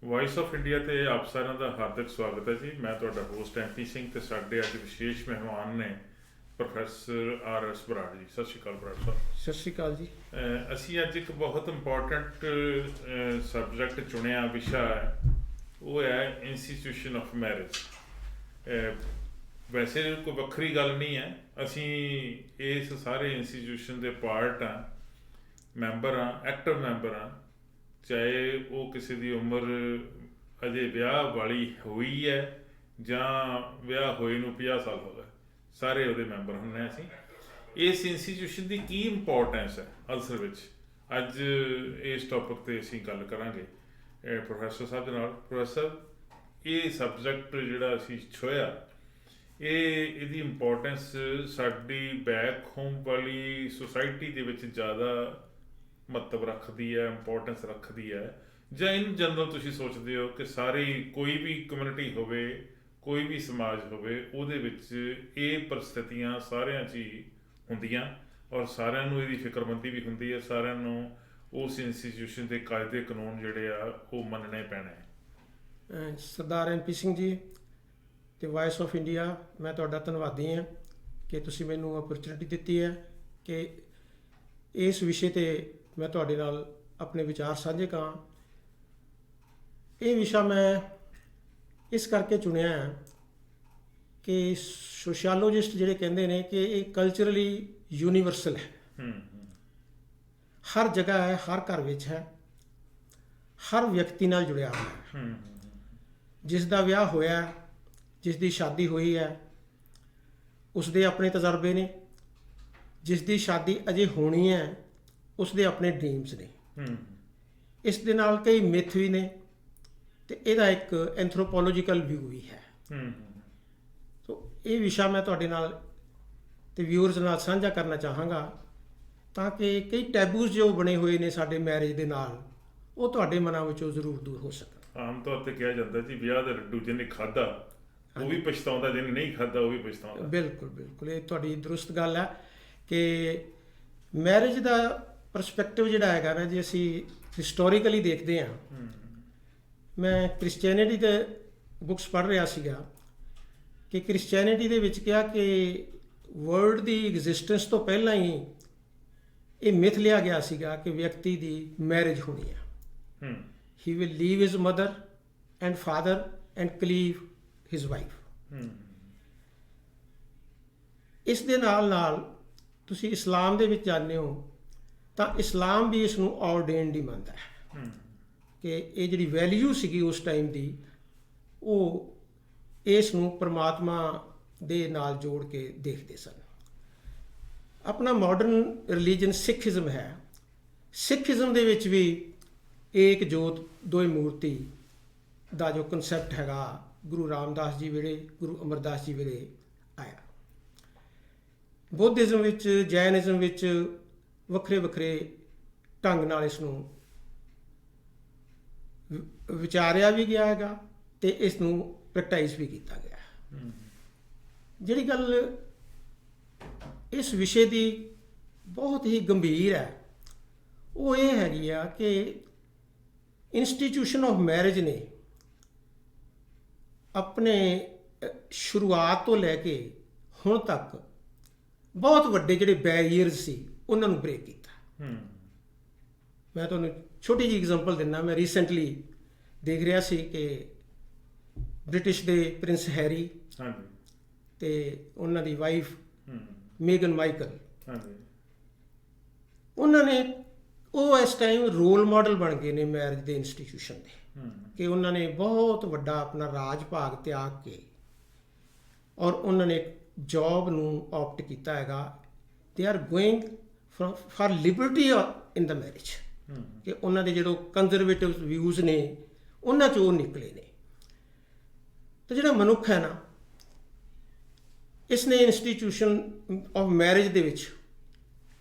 Voice of India ਤੇ ਆਪ ਸਾਰਿਆਂ ਦਾ ਹਾਰਦਿਕ ਸਵਾਗਤ ਹੈ ਜੀ। ਮੈਂ ਤੁਹਾਡਾ ਹੋਸਟ ਐਮਪੀ ਸਿੰਘ ਤੇ ਸਾਡੇ ਅੱਜ ਵਿਸ਼ੇਸ਼ ਮਹਿਮਾਨ ਨੇ ਪ੍ਰੋਫੈਸਰ ਆਰ.ਐਸ. ਬਰਾੜ ਜੀ। ਸਤਿ ਸ਼੍ਰੀ ਅਕਾਲ ਬਰਾੜ ਸਾਹਿਬ। ਸਤਿ ਸ਼੍ਰੀ ਅਕਾਲ ਜੀ। ਅਸੀਂ ਅੱਜ ਇੱਕ ਬਹੁਤ ਇੰਪੋਰਟੈਂਟ ਸਬਜੈਕਟ ਚੁਣਿਆ, ਵਿਸ਼ਾ ਹੈ, ਉਹ ਹੈ ਇੰਸਟੀਟਿਊਸ਼ਨ ਆਫ ਮੈਰਿਜ। ਵੈਸੇ ਕੋਈ ਵੱਖਰੀ ਗੱਲ ਨਹੀਂ ਹੈ, ਅਸੀਂ ਇਸ ਸਾਰੇ ਇੰਸਟੀਟਿਊਸ਼ਨ ਦੇ ਪਾਰਟ ਹਾਂ, ਮੈਂਬਰ ਹਾਂ, ਐਕਟਿਵ ਮੈਂਬਰ ਹਾਂ। ਚਾਹੇ ਉਹ ਕਿਸੇ ਦੀ ਉਮਰ ਅਜੇ ਵਿਆਹ ਵਾਲੀ ਹੋਈ ਹੈ ਜਾਂ ਵਿਆਹ ਹੋਏ ਨੂੰ 50 ਸਾਲ ਹੋ ਗਏ, ਸਾਰੇ ਉਹਦੇ ਮੈਂਬਰ ਹੁੰਦੇ ਹਾਂ ਅਸੀਂ। ਇਸ ਇੰਸਟੀਟਿਊਸ਼ਨ ਦੀ ਕੀ ਇੰਪੋਰਟੈਂਸ ਹੈ ਅਸਲ ਵਿੱਚ, ਅੱਜ ਇਸ ਟੌਪਿਕ 'ਤੇ ਅਸੀਂ ਗੱਲ ਕਰਾਂਗੇ ਪ੍ਰੋਫੈਸਰ ਸਾਹਿਬ ਦੇ ਨਾਲ। ਪ੍ਰੋਫੈਸਰ, ਇਹ ਸਬਜੈਕਟ ਜਿਹੜਾ ਅਸੀਂ ਛੋਹਿਆ, ਇਹਦੀ ਇੰਪੋਰਟੈਂਸ ਸਾਡੀ ਬੈਕ ਹੋਮ ਵਾਲੀ ਸੁਸਾਇਟੀ ਦੇ ਵਿੱਚ ਜ਼ਿਆਦਾ ਮਹੱਤਵ ਰੱਖਦੀ ਹੈ, ਇੰਪੋਰਟੈਂਸ ਰੱਖਦੀ ਹੈ, ਜਾਂ ਇਨ ਜਨਰਲ ਤੁਸੀਂ ਸੋਚਦੇ ਹੋ ਕਿ ਸਾਰੀ ਕੋਈ ਵੀ ਕਮਿਊਨਿਟੀ ਹੋਵੇ, ਕੋਈ ਵੀ ਸਮਾਜ ਹੋਵੇ, ਉਹਦੇ ਵਿੱਚ ਇਹ ਪਰਿਸਥਿਤੀਆਂ ਸਾਰਿਆਂ 'ਚ ਹੀ ਹੁੰਦੀਆਂ ਔਰ ਸਾਰਿਆਂ ਨੂੰ ਇਹਦੀ ਫਿਕਰਮੰਦੀ ਵੀ ਹੁੰਦੀ ਹੈ, ਸਾਰਿਆਂ ਨੂੰ ਉਸ ਇੰਸਟੀਟਿਊਸ਼ਨ ਦੇ ਕਾਇਦੇ ਕਾਨੂੰਨ ਜਿਹੜੇ ਆ ਉਹ ਮੰਨਣੇ ਪੈਣੇ। ਸਰਦਾਰ ਐਮਪੀ ਸਿੰਘ ਜੀ ਅਤੇ ਵਾਇਸ ਆਫ ਇੰਡੀਆ, ਮੈਂ ਤੁਹਾਡਾ ਧੰਨਵਾਦੀ ਹਾਂ ਕਿ ਤੁਸੀਂ ਮੈਨੂੰ ਅਪਰਚੁਨਿਟੀ ਦਿੱਤੀ ਹੈ ਕਿ ਇਸ ਵਿਸ਼ੇ 'ਤੇ ਮੈਂ ਤੁਹਾਡੇ ਨਾਲ ਆਪਣੇ ਵਿਚਾਰ ਸਾਂਝੇ ਕਰਾਂ। ਇਹ ਵਿਸ਼ਾ ਮੈਂ ਇਸ ਕਰਕੇ ਚੁਣਿਆ ਹੈ ਕਿ ਸੋਸ਼ੀਓਲੋਜਿਸਟ ਜਿਹੜੇ ਕਹਿੰਦੇ ਨੇ ਕਿ ਇਹ ਕਲਚਰਲੀ ਯੂਨੀਵਰਸਲ ਹੈ, ਹਰ ਜਗ੍ਹਾ ਹੈ, ਹਰ ਘਰ ਵਿੱਚ ਹੈ, ਹਰ ਵਿਅਕਤੀ ਨਾਲ ਜੁੜਿਆ ਹੋਇਆ ਹੈ। ਜਿਸ ਦਾ ਵਿਆਹ ਹੋਇਆ, ਜਿਸ ਦੀ ਸ਼ਾਦੀ ਹੋਈ ਹੈ, ਉਸ ਦੇ ਆਪਣੇ ਤਜਰਬੇ ਨੇ। ਜਿਸ ਦੀ ਸ਼ਾਦੀ ਅਜੇ ਹੋਣੀ ਹੈ, ਉਸ ਦੇ ਆਪਣੇ ਡ੍ਰੀਮਸ ਨੇ। ਇਸ ਦੇ ਨਾਲ ਕਈ ਮਿਥ ਵੀ ਨੇ ਅਤੇ ਇਹਦਾ ਇੱਕ ਐਂਥਰੋਪੋਲੋਜੀਕਲ ਵਿਊ ਵੀ ਹੈ। ਸੋ ਇਹ ਵਿਸ਼ਾ ਮੈਂ ਤੁਹਾਡੇ ਨਾਲ ਅਤੇ ਵਿਊਅਰਸ ਨਾਲ ਸਾਂਝਾ ਕਰਨਾ ਚਾਹਾਂਗਾ ਤਾਂ ਕਿ ਕਈ ਟੈਬੂਜ਼ ਜੋ ਬਣੇ ਹੋਏ ਨੇ ਸਾਡੇ ਮੈਰਿਜ ਦੇ ਨਾਲ, ਉਹ ਤੁਹਾਡੇ ਮਨਾਂ ਵਿੱਚੋਂ ਜ਼ਰੂਰ ਦੂਰ ਹੋ ਸਕਣ। ਆਮ ਤੌਰ 'ਤੇ ਕਿਹਾ ਜਾਂਦਾ ਜੀ, ਵਿਆਹ ਦਾ ਲੱਡੂ ਜਿਹਨੇ ਖਾਧਾ ਉਹ ਵੀ ਪਛਤਾਉਂਦਾ, ਜਿਹਨੇ ਨਹੀਂ ਖਾਧਾ ਉਹ ਵੀ ਪਛਤਾਉਂਦਾ। ਬਿਲਕੁਲ ਬਿਲਕੁਲ, ਇਹ ਤੁਹਾਡੀ ਦਰੁਸਤ ਗੱਲ ਹੈ ਕਿ ਮੈਰਿਜ ਦਾ ਪਰਸਪੈਕਟਿਵ ਜਿਹੜਾ ਹੈਗਾ ਨਾ, ਜੇ ਅਸੀਂ ਹਿਸਟੋਰੀਕਲੀ ਦੇਖਦੇ ਹਾਂ, ਮੈਂ ਕ੍ਰਿਸਚੈਨਿਟੀ ਦੇ ਬੁੱਕਸ ਪੜ੍ਹ ਰਿਹਾ ਸੀਗਾ ਕਿ ਕ੍ਰਿਸਚੈਨਿਟੀ ਦੇ ਵਿੱਚ ਕਿਹਾ ਕਿ ਵਰਲਡ ਦੀ ਐਗਜ਼ਿਸਟੈਂਸ ਤੋਂ ਪਹਿਲਾਂ ਹੀ ਇਹ ਮਿਥ ਲਿਆ ਗਿਆ ਸੀਗਾ ਕਿ ਵਿਅਕਤੀ ਦੀ ਮੈਰਿਜ ਹੋਣੀ ਹੈ। He will leave his mother and father and cleave his wife. ਇਸ ਦੇ ਨਾਲ ਨਾਲ ਤੁਸੀਂ ਇਸਲਾਮ ਦੇ ਵਿੱਚ ਜਾਂਦੇ ਹੋ ਤਾਂ ਇਸਲਾਮ ਵੀ ਇਸ ਨੂੰ ਆਰਡੇਨਡ ਹੀ ਮੰਨਦਾ ਹੈ ਕਿ ਇਹ ਜਿਹੜੀ ਵੈਲਿਊ ਸੀਗੀ ਉਸ ਟਾਈਮ ਦੀ, ਉਹ ਇਸ ਨੂੰ ਪਰਮਾਤਮਾ ਦੇ ਨਾਲ ਜੋੜ ਕੇ ਦੇਖਦੇ ਸਨ। ਆਪਣਾ ਮਾਡਰਨ ਰਿਲੀਜਨ ਸਿੱਖਿਜ਼ਮ ਹੈ। ਸਿੱਖਿਜ਼ਮ ਦੇ ਵਿੱਚ ਵੀ ਏਕ ਜੋਤ ਦੋਇ ਮੂਰਤੀ ਦਾ ਜੋ ਕਨਸੈਪਟ ਹੈਗਾ, ਗੁਰੂ ਰਾਮਦਾਸ ਜੀ ਵੇਲੇ, ਗੁਰੂ ਅਮਰਦਾਸ ਜੀ ਵੇਲੇ ਆਇਆ। ਬੁੱਧਿਜ਼ਮ ਵਿੱਚ, ਜੈਨਿਜ਼ਮ ਵਿੱਚ ਵੱਖਰੇ ਵੱਖਰੇ ਢੰਗ ਨਾਲ ਇਸ ਨੂੰ ਵਿਚਾਰਿਆ ਵੀ ਗਿਆ ਹੈਗਾ ਅਤੇ ਇਸ ਨੂੰ ਪ੍ਰੈਕਟਾਈਜ਼ ਵੀ ਕੀਤਾ ਗਿਆ। ਜਿਹੜੀ ਗੱਲ ਇਸ ਵਿਸ਼ੇ ਦੀ ਬਹੁਤ ਹੀ ਗੰਭੀਰ ਹੈ, ਉਹ ਇਹ ਹੈਗੀ ਆ ਕਿ ਇੰਸਟੀਟਿਊਸ਼ਨ ਆਫ ਮੈਰਿਜ ਨੇ ਆਪਣੇ ਸ਼ੁਰੂਆਤ ਤੋਂ ਲੈ ਕੇ ਹੁਣ ਤੱਕ ਬਹੁਤ ਵੱਡੇ ਜਿਹੜੇ ਬੈਰੀਅਰਸ ਸੀ ਉਹਨਾਂ ਨੂੰ ਬ੍ਰੇਕ ਕੀਤਾ। ਮੈਂ ਤੁਹਾਨੂੰ ਛੋਟੀ ਜਿਹੀ ਐਗਜ਼ਾਮਪਲ ਦਿੰਦਾ। ਮੈਂ ਰੀਸੈਂਟਲੀ ਦੇਖ ਰਿਹਾ ਸੀ ਕਿ ਬ੍ਰਿਟਿਸ਼ ਦੇ ਪ੍ਰਿੰਸ ਹੈਰੀ ਅਤੇ ਉਹਨਾਂ ਦੀ ਵਾਈਫ ਮੇਗਨ ਮਾਈਕਲ, ਉਹਨਾਂ ਨੇ ਉਹ ਇਸ ਟਾਈਮ ਰੋਲ ਮਾਡਲ ਬਣ ਗਏ ਨੇ ਮੈਰਿਜ ਦੇ ਇੰਸਟੀਟਿਊਸ਼ਨ ਦੇ, ਕਿ ਉਹਨਾਂ ਨੇ ਬਹੁਤ ਵੱਡਾ ਆਪਣਾ ਰਾਜ ਭਾਗ ਤਿਆਗ ਕੇ ਔਰ ਉਹਨਾਂ ਨੇ ਜੌਬ ਨੂੰ ਆਪਟ ਕੀਤਾ ਹੈਗਾ। They are going for Liberty in the marriage, ਕਿ ਉਹਨਾਂ ਦੇ ਜਦੋਂ ਕੰਜ਼ਰਵੇਟਿਵ ਵਿਊਜ਼ ਨੇ ਉਹਨਾਂ 'ਚੋਂ ਉਹ ਨਿਕਲੇ ਨੇ। ਅਤੇ ਜਿਹੜਾ ਮਨੁੱਖ ਹੈ ਨਾ, ਇਸ ਨੇ ਇੰਸਟੀਟਿਊਸ਼ਨ ਆਫ ਮੈਰਿਜ ਦੇ ਵਿੱਚ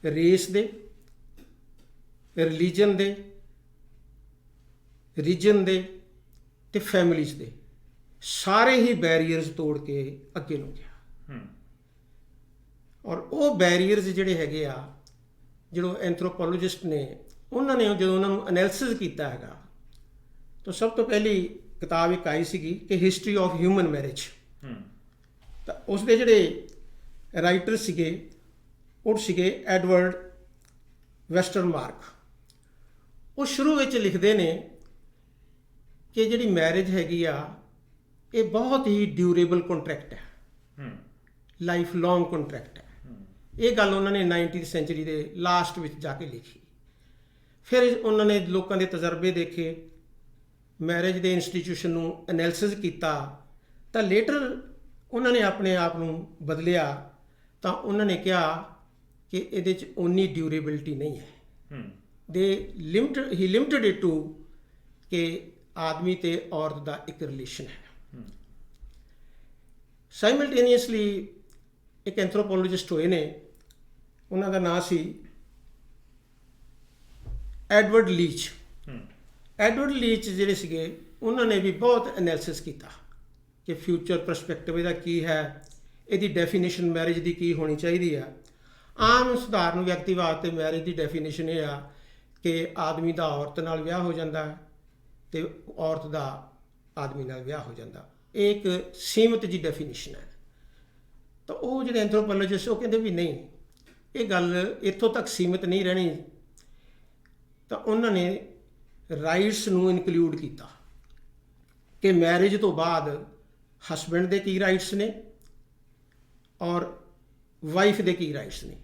ਰੇਸ ਦੇ, ਰਿਲੀਜਨ ਦੇ, ਰੀਜਨ ਦੇ ਅਤੇ ਫੈਮਿਲੀਜ਼ ਦੇ ਸਾਰੇ ਹੀ ਬੈਰੀਅਰਸ ਤੋੜ ਕੇ ਅੱਗੇ ਨੂੰ ਗਿਆ। ਔਰ ਉਹ ਬੈਰੀਅਰਸ ਜਿਹੜੇ ਹੈਗੇ ਆ, ਜਦੋਂ ਐਂਥਰੋਪੋਲੋਜਿਸਟ ਨੇ, ਉਹਨਾਂ ਨੇ ਜਦੋਂ ਉਹਨਾਂ ਨੂੰ ਐਨਾਲਿਸਿਸ ਕੀਤਾ ਹੈਗਾ ਤਾਂ ਸਭ ਤੋਂ ਪਹਿਲੀ ਕਿਤਾਬ ਇੱਕ ਆਈ ਸੀਗੀ ਕਿ ਹਿਸਟਰੀ ਆਫ ਹਿਊਮਨ ਮੈਰਿਜ। ਹੂੰ ਤਾਂ ਉਸ ਦੇ ਜਿਹੜੇ ਰਾਈਟਰ ਸੀਗੇ ਉਹ ਸੀਗੇ ਐਡਵਰਡ ਵੈਸਟਰਮਾਰਕ। ਉਹ ਸ਼ੁਰੂ ਵਿੱਚ ਲਿਖਦੇ ਨੇ ਕਿ ਜਿਹੜੀ ਮੈਰਿਜ ਹੈਗੀ ਆ ਇਹ ਬਹੁਤ ਹੀ ਡਿਊਰੇਬਲ ਕੰਟਰੈਕਟ ਹੈ, ਹੂੰ ਲਾਈਫ ਲੌਂਗ ਕੰਟਰੈਕਟ ਹੈ। ਇਹ ਗੱਲ ਉਹਨਾਂ ਨੇ 19th ਸੈਂਚੁਰੀ ਦੇ ਲਾਸਟ ਵਿੱਚ ਜਾ ਕੇ ਲਿਖੀ। ਫਿਰ ਉਹਨਾਂ ਨੇ ਲੋਕਾਂ ਦੇ ਤਜਰਬੇ ਦੇਖੇ, ਮੈਰਿਜ ਦੇ ਇੰਸਟੀਟਿਊਸ਼ਨ ਨੂੰ ਐਨਾਲਿਸਿਸ ਕੀਤਾ, ਤਾਂ ਲੇਟਰ ਉਹਨਾਂ ਨੇ ਆਪਣੇ ਆਪ ਨੂੰ ਬਦਲਿਆ। ਤਾਂ ਉਹਨਾਂ ਨੇ ਕਿਹਾ ਕਿ ਇਹਦੇ 'ਚ ਓਨੀ ਡਿਊਰੇਬਿਲਿਟੀ ਨਹੀਂ ਹੈ। ਹੀ ਲਿਮਟਡ ਇਟ ਟੂ ਕਿ ਆਦਮੀ ਤੇ ਔਰਤ ਦਾ ਇੱਕ ਰਿਲੇਸ਼ਨ ਹੈ। ਸਾਈਮਲਟੇਨੀਅਸਲੀ ਇੱਕ ਐਂਥਰੋਪੋਲੋਜਿਸਟ ਹੋਏ ਨੇ, ਉਹਨਾਂ ਦਾ ਨਾਂ ਸੀ ਐਡਵਰਡ ਲੀਚ। ਐਡਵਰਡ ਲੀਚ ਜਿਹੜੇ ਸੀਗੇ ਉਹਨਾਂ ਨੇ ਵੀ ਬਹੁਤ ਐਨਾਲਿਸਿਸ ਕੀਤਾ ਕਿ ਫਿਊਚਰ ਪਰਸਪੈਕਟਿਵ ਇਹਦਾ ਕੀ ਹੈ, ਇਹਦੀ ਡੈਫੀਨੇਸ਼ਨ ਮੈਰਿਜ ਦੀ ਕੀ ਹੋਣੀ ਚਾਹੀਦੀ ਆ। ਆਮ ਸਧਾਰਨ ਵਿਅਕਤੀ ਵਾਸਤੇ ਮੈਰਿਜ ਦੀ ਡੈਫੀਨੇਸ਼ਨ ਇਹ ਆ ਕਿ ਆਦਮੀ ਦਾ ਔਰਤ ਨਾਲ ਵਿਆਹ ਹੋ ਜਾਂਦਾ ਤੇ ਔਰਤ ਦਾ ਆਦਮੀ ਨਾਲ ਵਿਆਹ ਹੋ ਜਾਂਦਾ। ਇਹ ਇੱਕ ਸੀਮਿਤ ਜੀ ਡੈਫੀਨੇਸ਼ਨ ਹੈ। ਤਾਂ ਉਹ ਜਿਹੜੇ ਐਂਥਰੋਪੋਲੋਜਿਸਟ ਉਹ ਕਹਿੰਦੇ ਵੀ ਨਹੀਂ, ਇਹ ਗੱਲ ਇੱਥੋਂ ਤੱਕ ਸੀਮਿਤ ਨਹੀਂ ਰਹਿਣੀ। ਤਾਂ ਉਹਨਾਂ ਨੇ ਰਾਈਟਸ ਨੂੰ ਇਨਕਲੂਡ ਕੀਤਾ ਕਿ ਮੈਰਿਜ ਤੋਂ ਬਾਅਦ ਹਸਬੈਂਡ ਦੇ ਕੀ ਰਾਈਟਸ ਨੇ ਔਰ ਵਾਈਫ ਦੇ ਕੀ ਰਾਈਟਸ ਨੇ।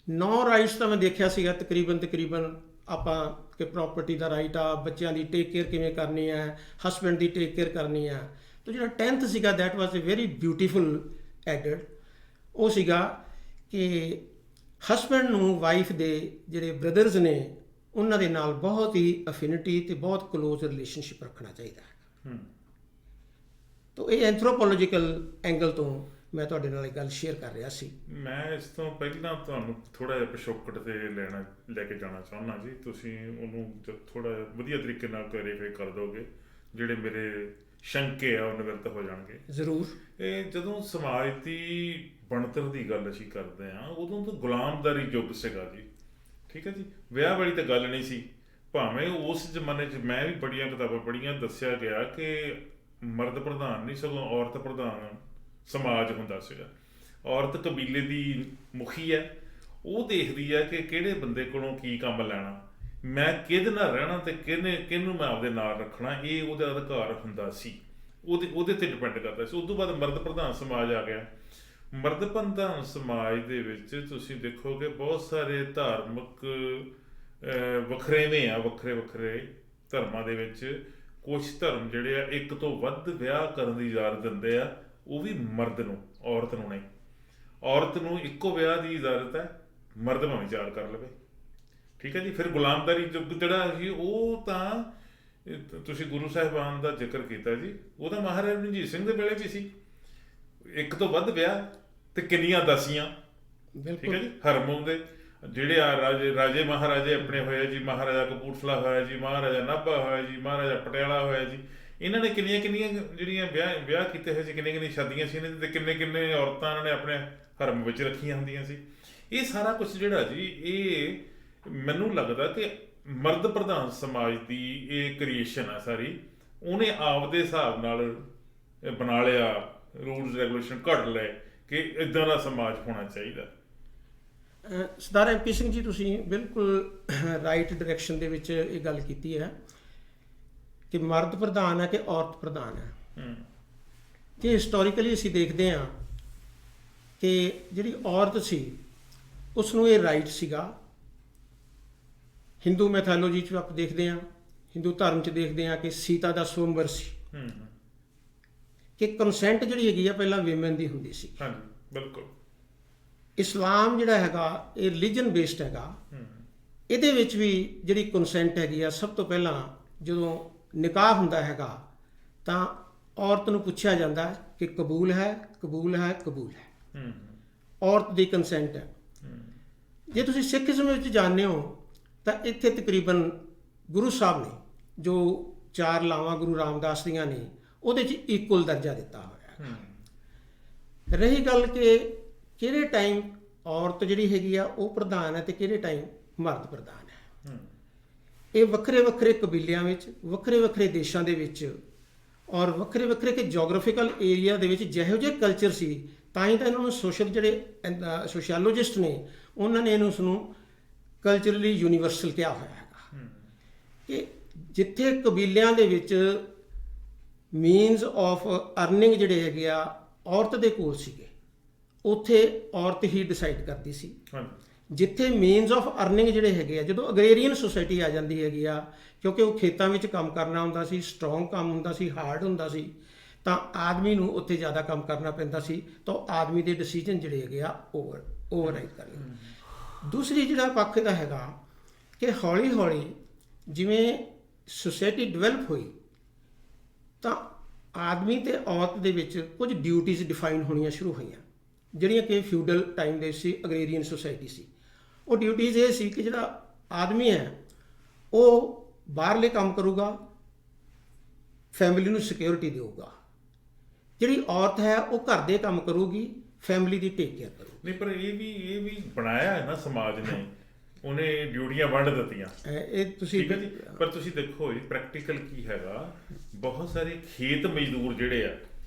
9 ਰਾਈਟਸ ਤਾਂ ਮੈਂ ਦੇਖਿਆ ਸੀਗਾ ਤਕਰੀਬਨ ਆਪਾਂ ਕਿ ਪ੍ਰੋਪਰਟੀ ਦਾ ਰਾਈਟ ਆ, ਬੱਚਿਆਂ ਦੀ ਟੇਕ ਕੇਅਰ ਕਿਵੇਂ ਕਰਨੀ ਹੈ, ਹਸਬੈਂਡ ਦੀ ਟੇਕ ਕੇਅਰ ਕਰਨੀ ਆ। ਤਾਂ ਜਿਹੜਾ 10th ਸੀਗਾ that was a very beautiful added. ਉਹ ਸੀਗਾ ਕਿ ਹਸਬੈਂਡ ਨੂੰ ਵਾਈਫ ਦੇ ਜਿਹੜੇ ਬ੍ਰਦਰਸ ਨੇ ਉਹਨਾਂ ਦੇ ਨਾਲ ਬਹੁਤ ਹੀ ਅਫਿਨਿਟੀ ਤੇ ਬਹੁਤ ਕਲੋਜ਼ ਰਿਲੇਸ਼ਨਸ਼ਿਪ ਰੱਖਣਾ ਚਾਹੀਦਾ ਹੈ। ਤਾਂ ਇਹ ਐਂਥਰੋਪੋਲੋਜੀਕਲ ਐਂਗਲ ਤੋਂ ਮੈਂ ਤੁਹਾਡੇ ਨਾਲ ਇਹ ਗੱਲ ਸ਼ੇਅਰ ਕਰ ਰਿਹਾ ਸੀ। ਮੈਂ ਇਸ ਤੋਂ ਪਹਿਲਾਂ ਤੁਹਾਨੂੰ ਥੋੜਾ ਜਿਹਾ ਪਿਛੋਕੜ ਤੇ ਲੈ ਕੇ ਜਾਣਾ ਚਾਹੁੰਦਾ ਜੀ। ਤੁਸੀਂ ਉਹਨੂੰ ਥੋੜਾ ਵਧੀਆ ਤਰੀਕੇ ਨਾਲ ਕਲੈਰੀਫਾਈ ਕਰ ਦੋਗੇ, ਜਿਹੜੇ ਮੇਰੇ ਸ਼ੰਕੇ ਆ ਉਹ ਨਿਵਰਤ ਹੋ ਜਾਣਗੇ। ਜ਼ਰੂਰ। ਇਹ ਜਦੋਂ ਸਮਾਜ ਦੀ ਬਣਤਰ ਦੀ ਗੱਲ ਅਸੀਂ ਕਰਦੇ ਹਾਂ, ਉਦੋਂ ਤਾਂ ਗੁਲਾਮਦਾਰੀ ਯੁੱਗ ਸੀਗਾ ਜੀ। ਠੀਕ ਹੈ ਜੀ, ਵਿਆਹ ਵਾਲੀ ਤਾਂ ਗੱਲ ਨਹੀਂ ਸੀ। ਭਾਵੇਂ ਉਸ ਜ਼ਮਾਨੇ 'ਚ ਮੈਂ ਵੀ ਬੜੀਆਂ ਕਿਤਾਬਾਂ ਪੜ੍ਹੀਆਂ, ਦੱਸਿਆ ਗਿਆ ਕਿ ਮਰਦ ਪ੍ਰਧਾਨ ਨਹੀਂ ਸਗੋਂ ਔਰਤ ਪ੍ਰਧਾਨ ਸਮਾਜ ਹੁੰਦਾ ਸੀਗਾ। ਔਰਤ ਕਬੀਲੇ ਦੀ ਮੁਖੀ ਹੈ, ਉਹ ਦੇਖਦੀ ਹੈ ਕਿ ਕਿਹੜੇ ਬੰਦੇ ਕੋਲੋਂ ਕੀ ਕੰਮ ਲੈਣਾ, ਮੈਂ ਕਿਹਦੇ ਨਾਲ ਰਹਿਣਾ ਤੇ ਕਿਹਨੂੰ ਮੈਂ ਆਪਦੇ ਨਾਲ ਰੱਖਣਾ, ਇਹ ਉਹਦਾ ਅਧਿਕਾਰ ਹੁੰਦਾ ਸੀ। ਉਹਦੇ ਤੇ ਡਿਪੈਂਡ ਕਰਦਾ ਸੀ। ਉਸ ਤੋਂ ਬਾਅਦ ਮਰਦ ਪ੍ਰਧਾਨ ਸਮਾਜ ਆ ਗਿਆ। ਮਰਦ ਪ੍ਰਧਾਨ ਸਮਾਜ ਦੇ ਵਿੱਚ ਤੁਸੀਂ ਦੇਖੋਗੇ ਬਹੁਤ ਸਾਰੇ ਧਾਰਮਿਕ ਵਖਰੇਵੇਂ ਆ, ਵੱਖਰੇ ਧਰਮਾਂ ਦੇ ਵਿੱਚ। ਕੁਝ ਧਰਮ ਜਿਹੜੇ ਆ ਇੱਕ ਤੋਂ ਵੱਧ ਵਿਆਹ ਕਰਨ ਦੀ ਇਜਾਜ਼ਤ ਦਿੰਦੇ ਆ, ਉਹ ਵੀ ਮਰਦ ਨੂੰ, ਔਰਤ ਨੂੰ ਨਹੀਂ। ਔਰਤ ਨੂੰ ਇੱਕੋ ਵਿਆਹ ਦੀ ਇਜਾਜ਼ਤ ਹੈ, ਮਰਦ ਭਾਵੇਂ 4 ਕਰ ਲਵੇ। ਠੀਕ ਹੈ ਜੀ। ਫਿਰ ਗੁਲਾਮਦਾਰੀ ਯੁੱਗ ਜਿਹੜਾ ਸੀ ਉਹ ਤਾਂ ਤੁਸੀਂ ਗੁਰੂ ਸਾਹਿਬਾਨ ਦਾ ਜ਼ਿਕਰ ਕੀਤਾ ਜੀ, ਉਹਦਾ ਮਹਾਰਾਜਾ ਰਣਜੀਤ ਸਿੰਘ ਦੇ ਵੇਲੇ ਵੀ ਸੀ। ਇੱਕ ਤੋਂ ਵੱਧ ਵਿਆਹ ਤੇ ਕਿੰਨੀਆਂ ਦਾਸੀਆਂ। ਠੀਕ ਹੈ ਜੀ। ਹਰਮੋਂ ਦੇ ਜਿਹੜੇ ਆ ਰਾਜੇ ਮਹਾਰਾਜੇ ਆਪਣੇ ਹੋਏ ਜੀ, ਮਹਾਰਾਜਾ ਕਪੂਰਥਲਾ ਹੋਇਆ ਜੀ, ਮਹਾਰਾਜਾ ਨਾਭਾ ਹੋਇਆ ਜੀ, ਮਹਾਰਾਜਾ ਪਟਿਆਲਾ ਹੋਇਆ ਜੀ। ਇਹਨਾਂ ਨੇ ਕਿੰਨੀਆਂ ਜਿਹੜੀਆਂ ਵਿਆਹ ਕੀਤੇ ਹੋਏ ਸੀ, ਕਿੰਨੀਆਂ ਸ਼ਾਦੀਆਂ ਸੀ ਇਹਨਾਂ ਦੀ, ਤੇ ਕਿੰਨੇ ਔਰਤਾਂ ਇਹਨਾਂ ਨੇ ਆਪਣੇ ਹਰਮ ਵਿੱਚ ਰੱਖੀਆਂ ਹੁੰਦੀਆਂ ਸੀ। ਇਹ ਸਾਰਾ ਕੁਛ ਜਿਹੜਾ ਜੀ, ਇਹ ਮੈਨੂੰ ਲੱਗਦਾ ਕਿ ਮਰਦ ਪ੍ਰਧਾਨ ਸਮਾਜ ਦੀ ਇਹ ਕ੍ਰੀਏਸ਼ਨ ਆ ਸਾਰੀ। ਉਹਨੇ ਆਪਦੇ ਹਿਸਾਬ ਨਾਲ ਬਣਾ ਲਿਆ, ਰੂਲਸ ਰੈਗੂਲੇਸ਼ਨ ਘੜ ਲਏ ਕਿ ਇੱਦਾਂ ਦਾ ਸਮਾਜ ਹੋਣਾ ਚਾਹੀਦਾ। ਸਰਦਾਰ MP ਸਿੰਘ ਜੀ, ਤੁਸੀਂ ਬਿਲਕੁਲ ਰਾਈਟ ਡਾਇਰੈਕਸ਼ਨ ਦੇ ਵਿੱਚ ਇਹ ਗੱਲ ਕੀਤੀ ਹੈ ਕਿ ਮਰਦ ਪ੍ਰਧਾਨ ਹੈ ਕਿ ਔਰਤ ਪ੍ਰਧਾਨ ਹੈ। ਕਿ ਹਿਸਟੋਰੀਕਲੀ ਅਸੀਂ ਦੇਖਦੇ ਹਾਂ ਕਿ ਜਿਹੜੀ ਔਰਤ ਸੀ ਉਸ ਨੂੰ ਇਹ ਰਾਈਟ ਸੀਗਾ। ਹਿੰਦੂ ਮੈਥੋਲੋਜੀ 'ਚ ਆਪਾਂ ਦੇਖਦੇ ਹਾਂ, ਹਿੰਦੂ ਧਰਮ 'ਚ ਦੇਖਦੇ ਹਾਂ ਕਿ ਸੀਤਾ ਦਾ ਸਵੰਬਰ ਸੀ, ਕਿ ਕੰਸੈਂਟ ਜਿਹੜੀ ਹੈਗੀ ਆ ਪਹਿਲਾਂ ਵਿਮਨ ਦੀ ਹੁੰਦੀ ਸੀ। ਹਾਂਜੀ, ਬਿਲਕੁਲ। ਇਸਲਾਮ ਜਿਹੜਾ ਹੈਗਾ ਇਹ ਰਿਲੀਜਨ ਬੇਸਡ ਹੈਗਾ। ਇਹਦੇ ਵਿੱਚ ਵੀ ਜਿਹੜੀ ਕੰਸੈਂਟ ਹੈਗੀ ਆ, ਸਭ ਤੋਂ ਪਹਿਲਾਂ ਜਦੋਂ ਨਿਕਾਹ ਹੁੰਦਾ ਹੈਗਾ ਤਾਂ ਔਰਤ ਨੂੰ ਪੁੱਛਿਆ ਜਾਂਦਾ ਕਿ ਕਬੂਲ ਹੈ, ਕਬੂਲ ਹੈ, ਕਬੂਲ ਹੈ। ਔਰਤ ਦੀ ਕੰਸੈਂਟ ਹੈ। ਜੇ ਤੁਸੀਂ ਸਿੱਖੀਜ਼ਮ ਵਿੱਚ ਜਾਣਦੇ ਹੋ ਤਾਂ ਇੱਥੇ ਤਕਰੀਬਨ ਗੁਰੂ ਸਾਹਿਬ ਨੇ ਜੋ 4 ਲਾਵਾਂ ਗੁਰੂ ਰਾਮਦਾਸ ਦੀਆਂ ਨੇ ਉਹਦੇ 'ਚ ਇਕੁਅਲ ਦਰਜਾ ਦਿੱਤਾ ਹੋਇਆ ਹੈ। ਰਹੀ ਗੱਲ ਕਿ ਕਿਹੜੇ ਟਾਈਮ ਔਰਤ ਜਿਹੜੀ ਹੈਗੀ ਆ ਉਹ ਪ੍ਰਧਾਨ ਹੈ ਤੇ ਕਿਹੜੇ ਟਾਈਮ ਮਰਦ ਪ੍ਰਧਾਨ ਹੈ। ਇਹ ਵੱਖਰੇ ਵੱਖਰੇ ਕਬੀਲਿਆਂ ਵਿੱਚ, ਵੱਖਰੇ ਵੱਖਰੇ ਦੇਸ਼ਾਂ ਦੇ ਵਿੱਚ ਔਰ ਵੱਖਰੇ ਵੱਖਰੇ ਕਿ ਜੋਗ੍ਰਾਫਿਕਲ ਏਰੀਆ ਦੇ ਵਿੱਚ ਜਿਹੋ ਜਿਹੇ ਕਲਚਰ ਸੀ, ਤਾਂ ਹੀ ਤਾਂ ਇਹਨਾਂ ਨੂੰ ਜਿਹੜੇ ਸੋਸ਼ੀਓਲੋਜਿਸਟ ਨੇ ਉਹਨਾਂ ਨੇ ਉਸ ਨੂੰ ਕਲਚਰਲੀ ਯੂਨੀਵਰਸਲ ਕਿਹਾ ਹੋਇਆ ਹੈਗਾ ਕਿ ਜਿੱਥੇ ਕਬੀਲਿਆਂ ਦੇ ਵਿੱਚ ਮੀਨਸ ਆਫ ਅਰਨਿੰਗ ਜਿਹੜੇ ਹੈਗੇ ਆ ਔਰਤ ਦੇ ਕੋਲ ਸੀਗੇ, ਉੱਥੇ ਔਰਤ ਹੀ ਡਿਸਾਈਡ ਕਰਦੀ ਸੀ। ਜਿੱਥੇ ਮੀਨਸ ਆਫ ਅਰਨਿੰਗ ਜਿਹੜੇ ਹੈਗੇ ਆ, ਜਦੋਂ ਅਗਰੇਰੀਅਨ ਸੁਸਾਇਟੀ ਆ ਜਾਂਦੀ ਹੈਗੀ ਆ, ਕਿਉਂਕਿ ਉਹ ਖੇਤਾਂ ਵਿੱਚ ਕੰਮ ਕਰਨਾ ਹੁੰਦਾ ਸੀ, ਸਟਰੋਂਗ ਕੰਮ ਹੁੰਦਾ ਸੀ, ਹਾਰਡ ਹੁੰਦਾ ਸੀ, ਤਾਂ ਆਦਮੀ ਨੂੰ ਉੱਥੇ ਜ਼ਿਆਦਾ ਕੰਮ ਕਰਨਾ ਪੈਂਦਾ ਸੀ, ਤਾਂ ਆਦਮੀ ਦੇ ਡਿਸੀਜਨ ਜਿਹੜੇ ਹੈਗੇ ਆ ਓਵਰਰਾਈਡ ਕਰਨੇ। ਦੂਸਰੀ ਜਿਹੜਾ ਪੱਖ ਦਾ ਹੈਗਾ ਕਿ ਹੌਲੀ ਹੌਲੀ ਜਿਵੇਂ ਸੁਸਾਇਟੀ ਡਿਵੈਲਪ ਹੋਈ ਤਾਂ ਆਦਮੀ ਤੇ ਔਰਤ ਦੇ ਵਿੱਚ ਕੁਝ ਡਿਊਟੀਜ਼ ਡਿਫਾਈਨ ਹੋਣੀਆਂ ਸ਼ੁਰੂ ਹੋਈਆਂ, ਜਿਹੜੀਆਂ ਕਿ ਫਿਊਡਲ ਟਾਈਮ ਦੇ ਸੀ, ਅਗਰੇਰੀਅਨ ਸੁਸਾਇਟੀ ਸੀ। ਉਹ ਡਿਊਟੀਜ਼ ਇਹ ਸੀ ਕਿ ਜਿਹੜਾ ਆਦਮੀ ਹੈ ਉਹ ਬਾਹਰਲੇ ਕੰਮ ਕਰੂਗਾ, ਫੈਮਿਲੀ ਨੂੰ ਸਿਕਿਉਰਿਟੀ ਦੇਊਗਾ, ਜਿਹੜੀ ਔਰਤ ਹੈ ਉਹ ਘਰ ਦੇ ਕੰਮ ਕਰੂਗੀ, ਫੈਮਿਲੀ ਦੀ ਟੇਕ ਕੇਅਰ ਕਰੂਗੀ। ਨਹੀਂ, ਪਰ ਇਹ ਵੀ ਬਣਾਇਆ ਹੈ ਨਾ ਸਮਾਜ ਨੇ, ਉਹਨੇ ਡਿਊਟੀਆਂ ਵੰਡ ਦਿੱਤੀਆਂ। ਇਹ ਤੁਸੀਂ ਠੀਕ ਹੈ ਜੀ, ਪਰ ਤੁਸੀਂ ਦੇਖੋ ਜੀ ਪ੍ਰੈਕਟੀਕਲ ਕੀ ਹੈਗਾ, ਬਹੁਤ ਸਾਰੇ ਖੇਤ ਮਜ਼ਦੂਰ ਜਿਹੜੇ ਆ,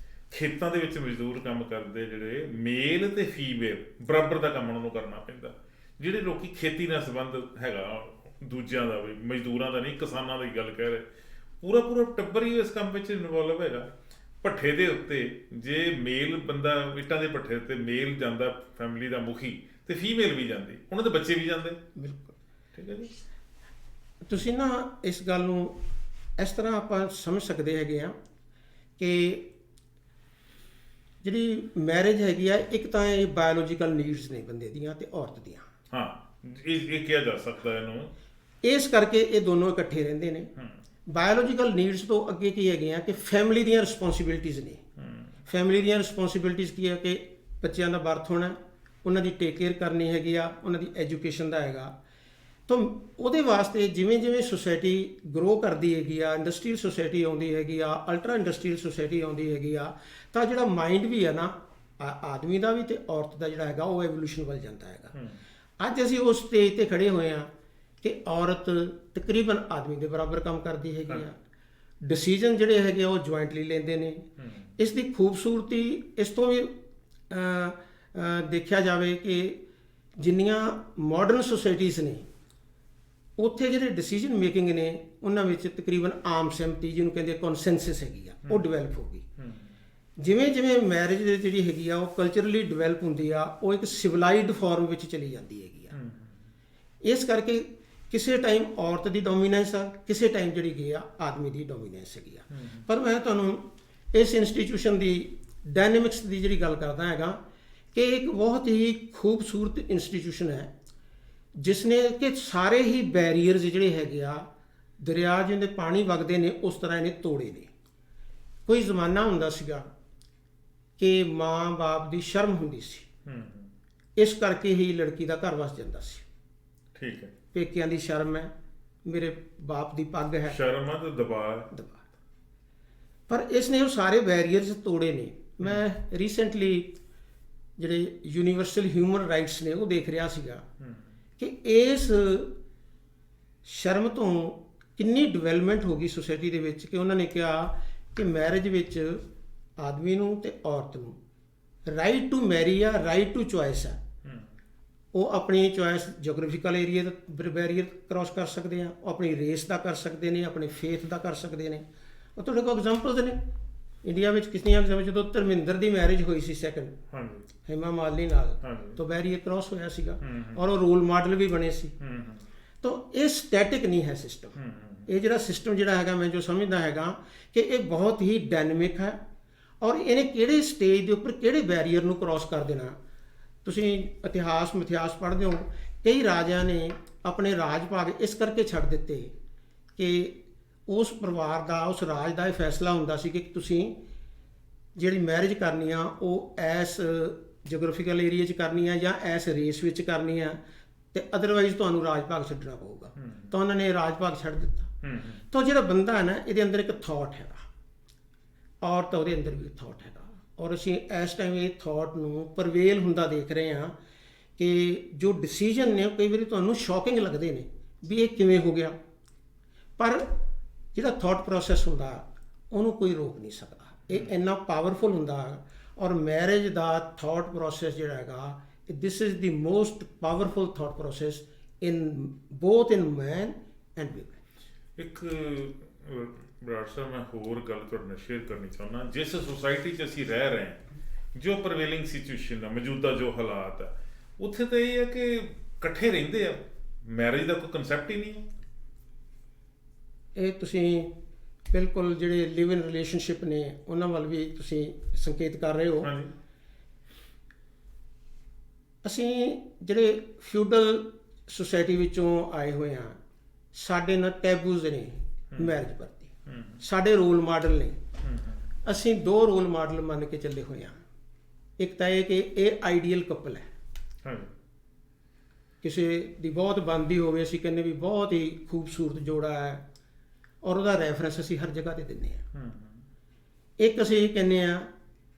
ਖੇਤਾਂ ਦੇ ਵਿੱਚ ਮਜ਼ਦੂਰ ਕੰਮ ਕਰਦੇ, ਜਿਹੜੇ ਮੇਲ ਤੇ ਫੀਮੇਲ ਬਰਾਬਰ ਦਾ ਕੰਮ ਉਹਨਾਂ ਨੂੰ ਕਰਨਾ ਪੈਂਦਾ। ਜਿਹੜੇ ਲੋਕੀ ਖੇਤੀ ਨਾਲ ਸੰਬੰਧ ਹੈਗਾ ਦੂਜਿਆਂ ਦਾ, ਵੀ ਮਜ਼ਦੂਰਾਂ ਦਾ ਨਹੀਂ, ਕਿਸਾਨਾਂ ਦੀ ਗੱਲ ਕਹਿ ਰਹੇ, ਪੂਰਾ ਟੱਬਰ ਹੀ ਇਸ ਕੰਮ ਵਿੱਚ ਇਨਵੋਲਵ ਹੈਗਾ। ਭੱਠੇ ਦੇ ਉੱਤੇ ਜੇ ਮੇਲ ਬੰਦਾ, ਇੱਟਾਂ ਦੇ ਭੱਠੇ ਉੱਤੇ ਮੇਲ ਜਾਂਦਾ ਫੈਮਿਲੀ ਦਾ ਮੁਖੀ, ਤੇ ਫੀਮੇਲ ਵੀ ਜਾਂਦੀ, ਉਹਨਾਂ ਦੇ ਬੱਚੇ ਵੀ ਜਾਂਦੇ। ਬਿਲਕੁਲ ਠੀਕ ਹੈ ਜੀ। ਤੁਸੀਂ ਨਾ ਇਸ ਗੱਲ ਨੂੰ ਇਸ ਤਰ੍ਹਾਂ ਆਪਾਂ ਸਮਝ ਸਕਦੇ ਹੈਗੇ ਆ ਕਿ ਜਿਹੜੀ ਮੈਰਿਜ ਹੈਗੀ ਆ, ਇੱਕ ਤਾਂ ਇਹ ਬਾਇਓਲੋਜੀਕਲ ਨੀਡਸ ਨੇ ਬੰਦੇ ਦੀਆਂ ਤੇ ਔਰਤ ਦੀਆਂ। ਹਾਂ, ਇਹ ਕਿਹਾ ਜਾ ਸਕਦਾ ਇਹਨੂੰ। ਇਸ ਕਰਕੇ ਇਹ ਦੋਨੋਂ ਇਕੱਠੇ ਰਹਿੰਦੇ ਨੇ। ਬਾਇਓਲੋਜੀਕਲ ਨੀਡਸ ਤੋਂ ਅੱਗੇ ਕੀ ਹੈਗੇ ਆ ਕਿ ਫੈਮਿਲੀ ਦੀਆਂ ਰਿਸਪੌਂਸਿਬਿਲਿਟੀਜ਼ ਨੇ। ਫੈਮਿਲੀ ਦੀਆਂ ਰਿਸਪੌਂਸਿਬਿਲਿਟੀਜ਼ ਕੀ ਹੈ ਕਿ ਬੱਚਿਆਂ ਦਾ ਬਰਥ ਹੋਣਾ, ਉਹਨਾਂ ਦੀ ਟੇਕ ਕੇਅਰ ਕਰਨੀ ਹੈਗੀ ਆ, ਉਹਨਾਂ ਦੀ ਐਜੂਕੇਸ਼ਨ ਦਾ ਹੈਗਾ। ਤਾਂ ਉਹਦੇ ਵਾਸਤੇ ਜਿਵੇਂ ਜਿਵੇਂ ਸੁਸਾਇਟੀ ਗਰੋ ਕਰਦੀ ਹੈਗੀ ਆ, ਇੰਡਸਟਰੀਅਲ ਸੁਸਾਇਟੀ ਆਉਂਦੀ ਹੈਗੀ ਆ, ਅਲਟਰਾ ਇੰਡਸਟਰੀਅਲ ਸੁਸਾਇਟੀ ਆਉਂਦੀ ਹੈਗੀ ਆ, ਤਾਂ ਜਿਹੜਾ ਮਾਈਂਡ ਵੀ ਹੈ ਨਾ ਆਦਮੀ ਦਾ ਵੀ ਤੇ ਔਰਤ ਦਾ ਜਿਹੜਾ ਹੈਗਾ ਉਹ ਐਵੋਲੂਸ਼ਨ ਵੱਲ ਜਾਂਦਾ ਹੈਗਾ। ਅੱਜ ਅਸੀਂ ਉਸ ਸਟੇਜ ਤੇ ਖੜੇ ਹੋਏ ਹਾਂ ਕਿ ਔਰਤ ਤਕਰੀਬਨ ਆਦਮੀ ਦੇ ਬਰਾਬਰ ਕੰਮ ਕਰਦੀ ਹੈਗੀ ਆ, ਡਿਸੀਜਨ ਜਿਹੜੇ ਹੈਗੇ ਉਹ ਜੁਆਇੰਟਲੀ ਲੈਂਦੇ ਨੇ। ਇਸ ਦੀ ਖੂਬਸੂਰਤੀ ਇਸ ਤੋਂ ਵੀ ਦੇਖਿਆ ਜਾਵੇ ਕਿ ਜਿੰਨੀਆਂ ਮਾਡਰਨ ਸੁਸਾਇਟੀਜ਼ ਨੇ ਉੱਥੇ ਜਿਹੜੇ ਡਿਸੀਜਨ ਮੇਕਿੰਗ ਨੇ ਉਹਨਾਂ ਵਿੱਚ ਤਕਰੀਬਨ ਆਮ ਸਹਿਮਤੀ, ਜਿਹਨੂੰ ਕਹਿੰਦੇ ਕਨਸੈਂਸਸ ਹੈਗੀ ਆ, ਉਹ ਡਿਵੈਲਪ ਹੋ ਗਈ। ਜਿਵੇਂ ਜਿਵੇਂ ਮੈਰਿਜ ਜਿਹੜੀ ਹੈਗੀ ਆ ਉਹ ਕਲਚਰਲੀ ਡਿਵੈਲਪ ਹੁੰਦੀ ਆ, ਉਹ ਇੱਕ ਸਿਵਲਾਈਜ਼ਡ ਫਾਰਮ ਵਿੱਚ ਚਲੀ ਜਾਂਦੀ ਹੈਗੀ ਆ। ਇਸ ਕਰਕੇ ਕਿਸੇ ਟਾਈਮ ਔਰਤ ਦੀ ਡੋਮੀਨੈਂਸ ਆ, ਕਿਸੇ ਟਾਈਮ ਜਿਹੜੀ ਹੈਗੀ ਆ ਆਦਮੀ ਦੀ ਡੋਮੀਨੈਂਸ ਹੈਗੀ ਆ। ਪਰ ਮੈਂ ਤੁਹਾਨੂੰ ਇਸ ਇੰਸਟੀਟਿਊਸ਼ਨ ਦੀ ਡਾਇਨਾਮਿਕਸ ਦੀ ਜਿਹੜੀ ਗੱਲ ਕਰਦਾ ਹੈਗਾ ਕਿ ਇੱਕ ਬਹੁਤ ਹੀ ਖੂਬਸੂਰਤ ਇੰਸਟੀਟਿਊਸ਼ਨ ਹੈ ਜਿਸ ਨੇ ਕਿ ਸਾਰੇ ਹੀ ਬੈਰੀਅਰਸ ਜਿਹੜੇ ਹੈਗੇ ਆ, ਦਰਿਆ ਜਿਹਦੇ ਪਾਣੀ ਵਗਦੇ ਨੇ ਉਸ ਤਰ੍ਹਾਂ ਇਹਨੇ ਤੋੜੇ ਨੇ। ਕੋਈ ਜ਼ਮਾਨਾ ਹੁੰਦਾ ਸੀਗਾ ਕਿ ਮਾਂ ਬਾਪ ਦੀ ਸ਼ਰਮ ਹੁੰਦੀ ਸੀ, ਇਸ ਕਰਕੇ ਹੀ ਲੜਕੀ ਦਾ ਘਰ ਵਸ ਜਾਂਦਾ ਸੀ। ਠੀਕ ਹੈ, ਪੇਕਿਆਂ ਦੀ ਸ਼ਰਮ ਹੈ, ਮੇਰੇ ਬਾਪ ਦੀ ਪੱਗ ਹੈ, ਸ਼ਰਮ ਆ ਤੇ ਦਬਾਅ। ਪਰ ਇਸ ਨੇ ਉਹ ਸਾਰੇ ਬੈਰੀਅਰਸ ਤੋੜੇ ਨੇ। ਮੈਂ ਰੀਸੈਂਟਲੀ ਜਿਹੜੇ ਯੂਨੀਵਰਸਲ ਹਿਊਮਨ ਰਾਈਟਸ ਨੇ ਉਹ ਦੇਖ ਰਿਹਾ ਸੀਗਾ ਕਿ ਇਸ ਸ਼ਰਮ ਤੋਂ ਕਿੰਨੀ ਡਿਵੈਲਪਮੈਂਟ ਹੋ ਗਈ ਸੁਸਾਇਟੀ ਦੇ ਵਿੱਚ ਕਿ ਉਹਨਾਂ ਨੇ ਕਿਹਾ ਕਿ ਮੈਰਿਜ ਵਿੱਚ ਆਦਮੀ ਨੂੰ ਤੇ ਔਰਤ ਨੂੰ ਰਾਈਟ ਟੂ ਮੈਰੀ ਆ, ਰਾਈਟ ਟੂ ਚੁਆਇਸ ਆ। ਉਹ ਆਪਣੀ ਚੁਆਇਸ ਜੋਗ੍ਰਾਫਿਕਲ ਏਰੀਆ ਦਾ ਬੈਰੀਅਰ ਕ੍ਰਾਸ ਕਰ ਸਕਦੇ ਆ, ਉਹ ਆਪਣੀ ਰੇਸ ਦਾ ਕਰ ਸਕਦੇ ਨੇ, ਆਪਣੇ ਫੇਥ ਦਾ ਕਰ ਸਕਦੇ ਨੇ। ਉਹ ਤੁਹਾਡੇ ਕੋਲ ਐਗਜ਼ਾਮਪਲਸ ਨੇ ਇੰਡੀਆ ਵਿੱਚ ਕਿੰਨੀਆਂ ਜਦੋਂ ਧਰਮਿੰਦਰ ਦੀ ਮੈਰਿਜ ਹੋਈ ਸੀ ਸੈਕੰਡ ਹੇਮਾ ਮਾਲਿਨੀ ਨਾਲ, ਤਾਂ ਬੈਰੀਅਰ ਕ੍ਰਾਸ ਹੋਇਆ ਸੀਗਾ ਔਰ ਉਹ ਰੋਲ ਮਾਡਲ ਵੀ ਬਣੇ ਸੀ। ਤਾਂ ਇਹ ਸਟੈਟਿਕ ਨਹੀਂ ਹੈ ਸਿਸਟਮ। ਇਹ ਜਿਹੜਾ ਸਿਸਟਮ ਜਿਹੜਾ ਹੈਗਾ, ਮੈਂ ਜੋ ਸਮਝਦਾ ਹੈਗਾ ਕਿ ਇਹ ਬਹੁਤ ਹੀ ਡਾਇਨਾਮਿਕ ਹੈ ਔਰ ਇਹਨੇ ਕਿਹੜੇ ਸਟੇਜ ਦੇ ਉੱਪਰ ਕਿਹੜੇ ਬੈਰੀਅਰ ਨੂੰ ਕ੍ਰਾਸ ਕਰ ਦੇਣਾ। ਤੁਸੀਂ ਇਤਿਹਾਸ ਮਿਥਿਹਾਸ ਪੜ੍ਹਦੇ ਹੋ, ਕਈ ਰਾਜਿਆਂ ਨੇ ਆਪਣੇ ਰਾਜ ਭਾਗ ਇਸ ਕਰਕੇ ਛੱਡ ਦਿੱਤੇ ਕਿ ਉਸ ਪਰਿਵਾਰ ਦਾ, ਉਸ ਰਾਜ ਦਾ ਇਹ ਫੈਸਲਾ ਹੁੰਦਾ ਸੀ ਕਿ ਤੁਸੀਂ ਜਿਹੜੀ ਮੈਰਿਜ ਕਰਨੀ ਆ ਉਹ ਇਸ ਜੋਗ੍ਰਾਫਿਕਲ ਏਰੀਆ 'ਚ ਕਰਨੀ ਆ ਜਾਂ ਇਸ ਰੇਸ ਵਿੱਚ ਕਰਨੀ ਆ, ਤੇ ਅਦਰਵਾਈਜ਼ ਤੁਹਾਨੂੰ ਰਾਜ ਭਾਗ ਛੱਡਣਾ ਪਊਗਾ। ਤਾਂ ਉਹਨਾਂ ਨੇ ਰਾਜ ਭਾਗ ਛੱਡ ਦਿੱਤਾ। ਤਾਂ ਜਿਹੜਾ ਬੰਦਾ ਹੈ ਨਾ, ਇਹਦੇ ਅੰਦਰ ਇੱਕ ਥਾਟ ਹੈਗਾ, ਔਰਤ ਉਹਦੇ ਅੰਦਰ ਵੀ ਥਾਟ ਹੈਗਾ, ਔਰ ਅਸੀਂ ਇਸ ਟਾਈਮ ਇਹ ਥਾਟ ਨੂੰ ਪ੍ਰਵੇਲ ਹੁੰਦਾ ਦੇਖ ਰਹੇ ਹਾਂ ਕਿ ਜੋ ਡਿਸੀਜਨ ਨੇ ਉਹ ਕਈ ਵਾਰੀ ਤੁਹਾਨੂੰ ਸ਼ੌਕਿੰਗ ਲੱਗਦੇ ਨੇ ਵੀ ਇਹ ਕਿਵੇਂ ਹੋ ਗਿਆ। ਪਰ ਜਿਹੜਾ ਥਾਟ ਪ੍ਰੋਸੈਸ ਹੁੰਦਾ ਉਹਨੂੰ ਕੋਈ ਰੋਕ ਨਹੀਂ ਸਕਦਾ। ਇਹ ਇੰਨਾ ਪਾਵਰਫੁਲ ਹੁੰਦਾ ਔਰ ਮੈਰਿਜ ਦਾ ਥਾਟ ਪ੍ਰੋਸੈਸ ਜਿਹੜਾ ਹੈਗਾ, this is the most powerful thought process in both in man and women. ਇੱਕ ਬਰਾੜ ਸਾਹਿਬ, ਮੈਂ ਹੋਰ ਗੱਲ ਤੁਹਾਡੇ ਨਾਲ ਸ਼ੇਅਰ ਕਰਨੀ ਚਾਹੁੰਦਾ। ਜਿਸ ਸੁਸਾਇਟੀ 'ਚ ਅਸੀਂ ਰਹਿ ਰਹੇ ਹਾਂ, ਜੋ ਪ੍ਰਵੇਲਿੰਗ ਸਿਚੁਏਸ਼ਨ ਆ, ਮੌਜੂਦਾ ਜੋ ਹਾਲਾਤ ਆ, ਉੱਥੇ ਤਾਂ ਇਹ ਹੈ ਕਿ ਇਕੱਠੇ ਰਹਿੰਦੇ ਆ, ਮੈਰਿਜ ਦਾ ਕੋਈ ਕਨਸੈਪਟ ਹੀ ਨਹੀਂ ਹੈ। ਇਹ ਤੁਸੀਂ ਬਿਲਕੁਲ ਜਿਹੜੇ ਲਿਵ ਇਨ ਰਿਲੇਸ਼ਨਸ਼ਿਪ ਨੇ ਉਹਨਾਂ ਵੱਲ ਵੀ ਤੁਸੀਂ ਸੰਕੇਤ ਕਰ ਰਹੇ ਹੋ। ਹਾਂਜੀ। ਅਸੀਂ ਜਿਹੜੇ ਫਿਊਡਲ ਸੁਸਾਇਟੀ ਵਿੱਚੋਂ ਆਏ ਹੋਏ ਹਾਂ, ਸਾਡੇ ਨਾਲ ਟੈਬੂਜ਼ ਨੇ ਮੈਰਿਜ ਪ੍ਰਤੀ, ਸਾਡੇ ਰੋਲ ਮਾਡਲ ਨੇ। ਅਸੀਂ ਦੋ ਰੋਲ ਮਾਡਲ ਮੰਨ ਕੇ ਚੱਲੇ ਹੋਏ ਹਾਂ। ਇੱਕ ਤਾਂ ਇਹ ਕਿ ਇਹ ਆਈਡੀਅਲ ਕਪਲ ਹੈ, ਕਿਸੇ ਦੀ ਬਹੁਤ ਬਣਦੀ ਹੋਵੇ, ਅਸੀਂ ਕਹਿੰਦੇ ਵੀ ਬਹੁਤ ਹੀ ਖੂਬਸੂਰਤ ਜੋੜਾ ਹੈ ਔਰ ਉਹਦਾ ਰੈਫਰੈਂਸ ਅਸੀਂ ਹਰ ਜਗ੍ਹਾ ਤੇ ਦਿੰਦੇ ਹਾਂ। ਇੱਕ ਅਸੀਂ ਇਹ ਕਹਿੰਦੇ ਹਾਂ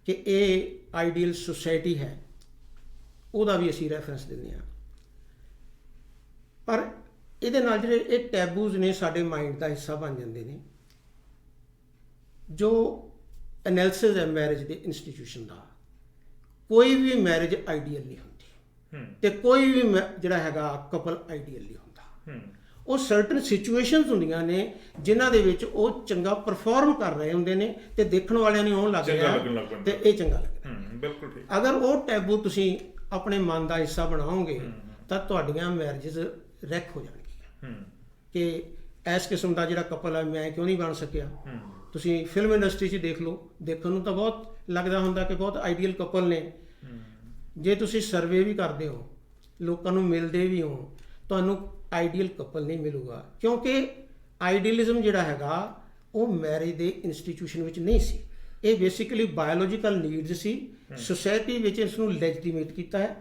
ਕਿ ਇਹ ਆਈਡੀਅਲ ਸੁਸਾਇਟੀ ਹੈ, ਉਹਦਾ ਵੀ ਅਸੀਂ ਰੈਫਰੈਂਸ ਦਿੰਦੇ ਹਾਂ। ਪਰ ਇਹਦੇ ਨਾਲ ਜਿਹੜੇ ਇਹ ਟੈਬੂਜ਼ ਨੇ ਸਾਡੇ ਮਾਈਂਡ ਦਾ ਹਿੱਸਾ ਬਣ ਜਾਂਦੇ ਨੇ। ਜੋ ਐਨਾਲਿਸਿਸ ਹੈ ਮੈਰਿਜ ਦੇ ਇੰਸਟੀਟਿਊਸ਼ਨ ਦਾ, ਕੋਈ ਵੀ ਮੈਰਿਜ ਆਈਡੀਅਲ ਨਹੀਂ ਹੁੰਦੀ ਤੇ ਕੋਈ ਵੀ ਜਿਹੜਾ ਹੈਗਾ ਕਪਲ ਆਈਡੀਅਲ ਨਹੀਂ ਹੁੰਦਾ। ਉਹ ਸਰਟਨ ਸਿਚੁਏਸ਼ਨਸ ਹੁੰਦੀਆਂ ਨੇ ਜਿਨ੍ਹਾਂ ਦੇ ਵਿੱਚ ਉਹ ਚੰਗਾ ਪਰਫਾਰਮ ਕਰ ਰਹੇ ਹੁੰਦੇ ਨੇ ਤੇ ਦੇਖਣ ਵਾਲਿਆਂ ਨੂੰ ਉਹ ਲੱਗ ਰਿਹਾ ਤੇ ਇਹ ਚੰਗਾ ਲੱਗਦਾ। ਬਿਲਕੁਲ ਠੀਕ। ਅਗਰ ਉਹ ਟੈਬੂ ਤੁਸੀਂ ਆਪਣੇ ਮਨ ਦਾ ਹਿੱਸਾ ਬਣਾਓਗੇ ਤਾਂ ਤੁਹਾਡੀਆਂ ਮੈਰਿਜਸ ਰੈਕ ਹੋ ਜਾਣਗੀਆਂ ਕਿ ਇਸ ਕਿਸਮ ਦਾ ਜਿਹੜਾ ਕਪਲ ਹੈ ਮੈਂ ਕਿਉਂ ਨਹੀਂ ਬਣ ਸਕਿਆ। ਤੁਸੀਂ ਫਿਲਮ ਇੰਡਸਟਰੀ 'ਚ ਦੇਖ ਲਓ, ਦੇਖਣ ਨੂੰ ਤਾਂ ਬਹੁਤ ਲੱਗਦਾ ਹੁੰਦਾ ਕਿ ਬਹੁਤ ਆਈਡੀਅਲ ਕਪਲ ਨੇ। ਜੇ ਤੁਸੀਂ ਸਰਵੇ ਵੀ ਕਰਦੇ ਹੋ, ਲੋਕਾਂ ਨੂੰ ਮਿਲਦੇ ਵੀ ਹੋ, ਤੁਹਾਨੂੰ ਆਈਡੀਅਲ ਕਪਲ ਨਹੀਂ ਮਿਲੂਗਾ, ਕਿਉਂਕਿ ਆਈਡੀਅਲਿਜ਼ਮ ਜਿਹੜਾ ਹੈਗਾ ਉਹ ਮੈਰਿਜ ਦੇ ਇੰਸਟੀਟਿਊਸ਼ਨ ਵਿੱਚ ਨਹੀਂ ਸੀ। ਇਹ ਬੇਸਿਕਲੀ ਬਾਇਓਲੋਜੀਕਲ ਨੀਡਸ ਸੀ। ਸੁਸਾਇਟੀ ਵਿੱਚ ਇਸ ਨੂੰ ਲੈਜੀਟੀਮੇਟ ਕੀਤਾ ਹੈ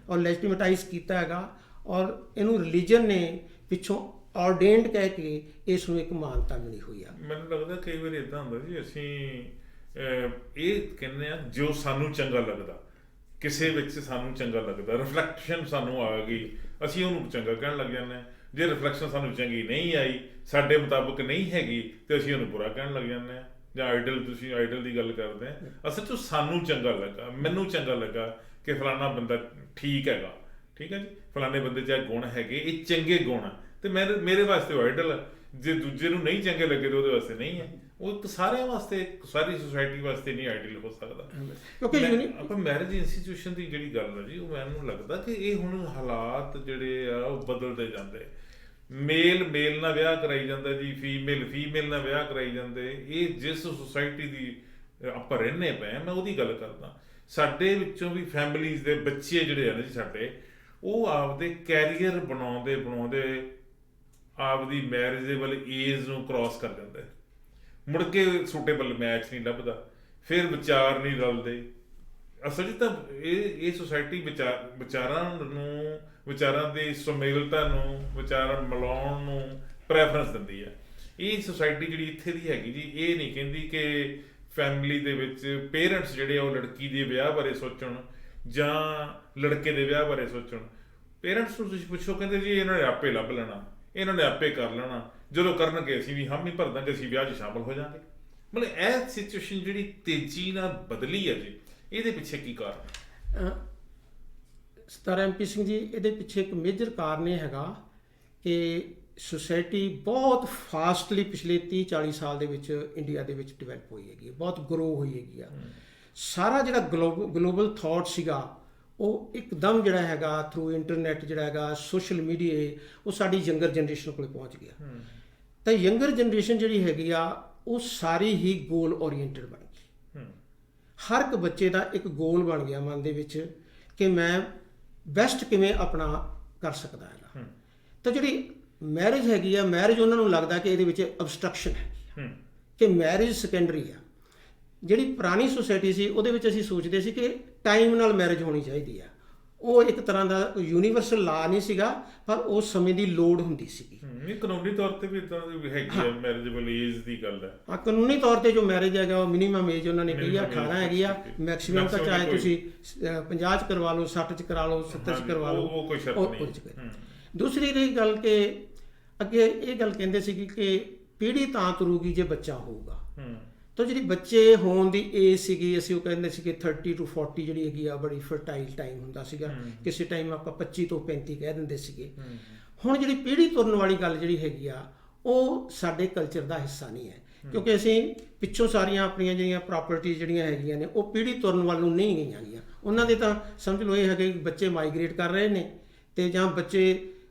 ਔਰ ਲੈਜੀਟੀਮੇਟਾਈਜ਼ ਕੀਤਾ ਹੈਗਾ ਔਰ ਇਹਨੂੰ ਰਿਲੀਜਨ ਨੇ ਪਿੱਛੋਂ ਆਰਡੇਨਡ ਕਹਿ ਕੇ ਇਸ ਨੂੰ ਇੱਕ ਮਾਨਤਾ ਮਿਲੀ ਹੋਈ ਆ। ਮੈਨੂੰ ਲੱਗਦਾ ਕਈ ਵਾਰ ਇੱਦਾਂ ਹੁੰਦਾ ਜੀ, ਅਸੀਂ ਇਹ ਕਹਿੰਦੇ ਆ ਜੋ ਸਾਨੂੰ ਚੰਗਾ ਲੱਗਦਾ, ਕਿਸੇ ਵਿੱਚ ਸਾਨੂੰ ਚੰਗਾ ਲੱਗਦਾ, ਰਿਫਲੈਕਸ਼ਨ ਸਾਨੂੰ ਆ ਗਈ, ਅਸੀਂ ਉਹਨੂੰ ਚੰਗਾ ਕਹਿਣ ਲੱਗ ਜਾਂਦੇ ਹਾਂ। ਜੇ ਰਿਫਲੈਕਸ਼ਨ ਸਾਨੂੰ ਚੰਗੀ ਨਹੀਂ ਆਈ, ਸਾਡੇ ਮੁਤਾਬਕ ਨਹੀਂ ਹੈਗੀ, ਤੇ ਅਸੀਂ ਉਹਨੂੰ ਬੁਰਾ ਕਹਿਣ ਲੱਗ ਜਾਂਦੇ ਹਾਂ। ਜਾਂ ਆਈਡਲ, ਤੁਸੀਂ ਆਈਡਲ ਦੀ ਗੱਲ ਕਰਦੇ ਆ, ਅਸਲ 'ਚ ਸਾਨੂੰ ਚੰਗਾ ਲੱਗਾ, ਮੈਨੂੰ ਚੰਗਾ ਲੱਗਾ ਕਿ ਫਲਾਣਾ ਬੰਦਾ ਠੀਕ ਹੈਗਾ, ਠੀਕ ਹੈ ਜੀ, ਫਲਾਣੇ ਬੰਦੇ 'ਚ ਇਹ ਗੁਣ ਹੈਗੇ, ਇਹ ਚੰਗੇ ਗੁਣ ਆ, ਤੇ ਮੇਰੇ ਵਾਸਤੇ ਉਹ ਆਈਡਲ ਆ। ਜੇ ਦੂਜੇ ਨੂੰ ਨਹੀਂ ਚੰਗੇ ਲੱਗੇ ਤਾਂ ਉਹਦੇ ਵਾਸਤੇ ਨਹੀਂ ਹੈ। ਉਹ ਇੱਕ ਸਾਰਿਆਂ ਵਾਸਤੇ, ਸਾਰੀ ਸੁਸਾਇਟੀ ਵਾਸਤੇ ਨਹੀਂ ਆਈਡੀਅਲ ਹੋ ਸਕਦਾ। ਕਿਉਂਕਿ ਆਪਾਂ ਮੈਰਿਜ ਇੰਸਟੀਟਿਊਸ਼ਨ ਦੀ ਜਿਹੜੀ ਗੱਲ ਹੈ ਜੀ, ਉਹ ਮੈਨੂੰ ਲੱਗਦਾ ਕਿ ਇਹ ਹੁਣ ਹਾਲਾਤ ਜਿਹੜੇ ਆ ਉਹ ਬਦਲਦੇ ਜਾਂਦੇ। ਮੇਲ ਨਾਲ ਵਿਆਹ ਕਰਾਈ ਜਾਂਦਾ ਜੀ, ਫੀਮੇਲ ਨਾਲ ਵਿਆਹ ਕਰਾਈ ਜਾਂਦੇ। ਇਹ ਜਿਸ ਸੁਸਾਇਟੀ ਦੀ ਆਪਾਂ ਰਹਿੰਦੇ ਪਏ, ਮੈਂ ਉਹਦੀ ਗੱਲ ਕਰਦਾ। ਸਾਡੇ ਵਿੱਚੋਂ ਵੀ ਫੈਮਿਲੀਜ਼ ਦੇ ਬੱਚੇ ਜਿਹੜੇ ਆ ਨਾ ਜੀ ਸਾਡੇ, ਉਹ ਆਪਦੇ ਕੈਰੀਅਰ ਬਣਾਉਂਦੇ ਆਪਦੀ ਮੈਰਿਜ ਦੇ ਵੱਲ ਏਜ ਨੂੰ ਕ੍ਰਾਸ ਕਰ ਜਾਂਦੇ, ਮੁੜ ਕੇ ਸੂਟੇਬਲ ਮੈਚ ਨਹੀਂ ਲੱਭਦਾ, ਫਿਰ ਵਿਚਾਰ ਨਹੀਂ ਰਲਦੇ। ਅਸਲ 'ਚ ਤਾਂ ਇਹ ਸੁਸਾਇਟੀ ਵਿਚਾਰਾਂ ਦੀ ਸੁਮੇਲਤਾ ਨੂੰ, ਵਿਚਾਰਾਂ ਮਿਲਾਉਣ ਨੂੰ ਪ੍ਰੈਫਰੈਂਸ ਦਿੰਦੀ ਹੈ। ਇਹ ਸੁਸਾਇਟੀ ਜਿਹੜੀ ਇੱਥੇ ਦੀ ਹੈਗੀ ਜੀ, ਇਹ ਨਹੀਂ ਕਹਿੰਦੀ ਕਿ ਫੈਮਿਲੀ ਦੇ ਵਿੱਚ ਪੇਰੈਂਟਸ ਜਿਹੜੇ ਆ ਉਹ ਲੜਕੀ ਦੇ ਵਿਆਹ ਬਾਰੇ ਸੋਚਣ ਜਾਂ ਲੜਕੇ ਦੇ ਵਿਆਹ ਬਾਰੇ ਸੋਚਣ। ਪੇਰੈਂਟਸ ਨੂੰ ਤੁਸੀਂ ਪੁੱਛੋ, ਕਹਿੰਦੇ ਜੀ ਇਹਨਾਂ ਨੇ ਆਪੇ ਲੱਭ ਲੈਣਾ, ਇਹਨਾਂ ਨੇ ਆਪੇ ਕਰ ਲੈਣਾ, ਜਦੋਂ ਕਰਨਗੇ ਅਸੀਂ ਵੀ ਹਾਮੀ ਭਰ ਦਾਂਗੇ, ਅਸੀਂ ਵਿਆਹ 'ਚ ਸ਼ਾਮਲ ਹੋ ਜਾਵਾਂਗੇ। ਮਤਲਬ ਇਹ ਸਿਚੁਏਸ਼ਨ ਜਿਹੜੀ ਤੇਜ਼ੀ ਨਾਲ ਬਦਲੀ ਹੈ ਜੀ, ਇਹਦੇ ਪਿੱਛੇ ਕੀ ਕਾਰਨ? ਸਤਾਰਾ MP ਸਿੰਘ ਜੀ, ਇਹਦੇ ਪਿੱਛੇ ਇੱਕ ਮੇਜਰ ਕਾਰਨ ਇਹ ਹੈਗਾ ਕਿ ਸੁਸਾਇਟੀ ਬਹੁਤ ਫਾਸਟਲੀ ਪਿਛਲੇ 30-40 ਸਾਲ ਦੇ ਵਿੱਚ ਇੰਡੀਆ ਦੇ ਵਿੱਚ ਡਿਵੈਲਪ ਹੋਈ ਹੈਗੀ, ਬਹੁਤ ਗਰੋ ਹੋਈ ਹੈਗੀ ਆ। ਸਾਰਾ ਜਿਹੜਾ ਗਲੋਬਲ ਥਾਟ ਸੀਗਾ ਉਹ ਇੱਕਦਮ ਜਿਹੜਾ ਹੈਗਾ ਥਰੂ ਇੰਟਰਨੈਟ ਜਿਹੜਾ ਹੈਗਾ, ਸੋਸ਼ਲ ਮੀਡੀਆ, ਉਹ ਸਾਡੀ ਯੰਗਰ ਜਨਰੇਸ਼ਨ ਕੋਲ ਪਹੁੰਚ ਗਿਆ। ਤਾਂ ਯੰਗਰ ਜਨਰੇਸ਼ਨ ਜਿਹੜੀ ਹੈਗੀ ਆ ਉਹ ਸਾਰੀ ਹੀ ਗੋਲ ਓਰੀਐਂਟਡ ਬਣ ਗਈ। ਹਰ ਇੱਕ ਬੱਚੇ ਦਾ ਇੱਕ ਗੋਲ ਬਣ ਗਿਆ ਮਨ ਦੇ ਵਿੱਚ ਕਿ ਮੈਂ ਬੈਸਟ ਕਿਵੇਂ ਆਪਣਾ ਕਰ ਸਕਦਾ ਹੈਗਾ। ਤਾਂ ਜਿਹੜੀ ਮੈਰਿਜ ਹੈਗੀ ਆ, ਮੈਰਿਜ ਉਹਨਾਂ ਨੂੰ ਲੱਗਦਾ ਕਿ ਇਹਦੇ ਵਿੱਚ ਅਬਸਟਰਕਸ਼ਨ ਹੈ, ਕਿ ਮੈਰਿਜ ਸੈਕੰਡਰੀ ਆ। ਜਿਹੜੀ ਪੁਰਾਣੀ ਸੁਸਾਇਟੀ ਸੀ ਉਹਦੇ ਵਿੱਚ ਅਸੀਂ ਸੋਚਦੇ ਸੀ ਕਿ ਟਾਈਮ ਨਾਲ ਮੈਰਿਜ ਹੋਣੀ ਚਾਹੀਦੀ ਆ। ਉਹ ਇੱਕ ਤਰ੍ਹਾਂ ਦਾ ਯੂਨੀਵਰਸਲ ਲਾ ਨਹੀਂ ਸੀਗਾ, ਪਰ ਉਸ ਸਮੇਂ ਦੀ ਲੋੜ ਹੁੰਦੀ ਸੀਗੀ। ਕਾਨੂੰਨੀ ਤੌਰ ਤੇ ਵੀ ਇਦਾਂ ਦੀ ਹੈਗੀ ਆ, ਮੈਰਿਜੇਬਲ ਏਜ ਦੀ ਗੱਲ ਹੈ। ਹਾਂ, ਕਾਨੂੰਨੀ ਤੌਰ ਤੇ ਜੋ ਮੈਰਿਜ ਹੈਗਾ ਉਹ ਮਿਨੀਮਮ ਏਜ ਉਹਨਾਂ ਨੇ ਕਹੀ ਆ 18 ਹੈਗੀ ਆ। ਮੈਕਸੀਮਮ ਤਾਂ ਚਾਹੇ ਤੁਸੀਂ 50 'ਚ ਕਰਵਾ ਲਓ, 60 'ਚ ਕਰਾ ਲਓ, 70 'ਚ ਕਰਵਾ ਲਓ, ਉਹ ਕੋਈ ਸ਼ਰਤ ਨਹੀਂ। ਦੂਸਰੀ ਰਹੀ ਗੱਲ ਕਿ ਅੱਗੇ ਇਹ ਗੱਲ ਕਹਿੰਦੇ ਸੀ ਕਿ ਪੀੜ੍ਹੀ ਤਾਂ ਤੁਰੂਗੀ ਜੇ ਬੱਚਾ ਹੋਊਗਾ। ਹੂੰ ਤਾਂ ਜਿਹੜੀ ਬੱਚੇ ਹੋਣ ਦੀ ਏਜ ਸੀਗੀ, ਅਸੀਂ ਉਹ ਕਹਿੰਦੇ ਸੀ ਕਿ 30 to 40 ਜਿਹੜੀ ਹੈਗੀ ਆ ਬੜੀ ਫਰਟਾਈਲ ਟਾਈਮ ਹੁੰਦਾ ਸੀਗਾ। ਕਿਸੇ ਟਾਈਮ ਆਪਾਂ 25 ਤੋਂ 35 ਕਹਿ ਦਿੰਦੇ ਸੀਗੇ। ਹੁਣ ਜਿਹੜੀ ਪੀੜ੍ਹੀ ਤੁਰਨ ਵਾਲੀ ਗੱਲ ਜਿਹੜੀ ਹੈਗੀ ਆ ਉਹ ਸਾਡੇ ਕਲਚਰ ਦਾ ਹਿੱਸਾ ਨਹੀਂ ਹੈ, ਕਿਉਂਕਿ ਅਸੀਂ ਪਿੱਛੋਂ ਸਾਰੀਆਂ ਆਪਣੀਆਂ ਜਿਹੜੀਆਂ ਪ੍ਰਾਪਰਟੀਜ਼ ਜਿਹੜੀਆਂ ਹੈਗੀਆਂ ਨੇ ਉਹ ਪੀੜ੍ਹੀ ਤੁਰਨ ਵੱਲ ਨੂੰ ਨਹੀਂ ਗਈਆਂ ਗੀਆਂ। ਉਹਨਾਂ ਦੇ ਤਾਂ ਸਮਝ ਲਓ ਇਹ ਹੈਗੇ ਕਿ ਬੱਚੇ ਮਾਈਗ੍ਰੇਟ ਕਰ ਰਹੇ ਨੇ, ਅਤੇ ਜਾਂ ਬੱਚੇ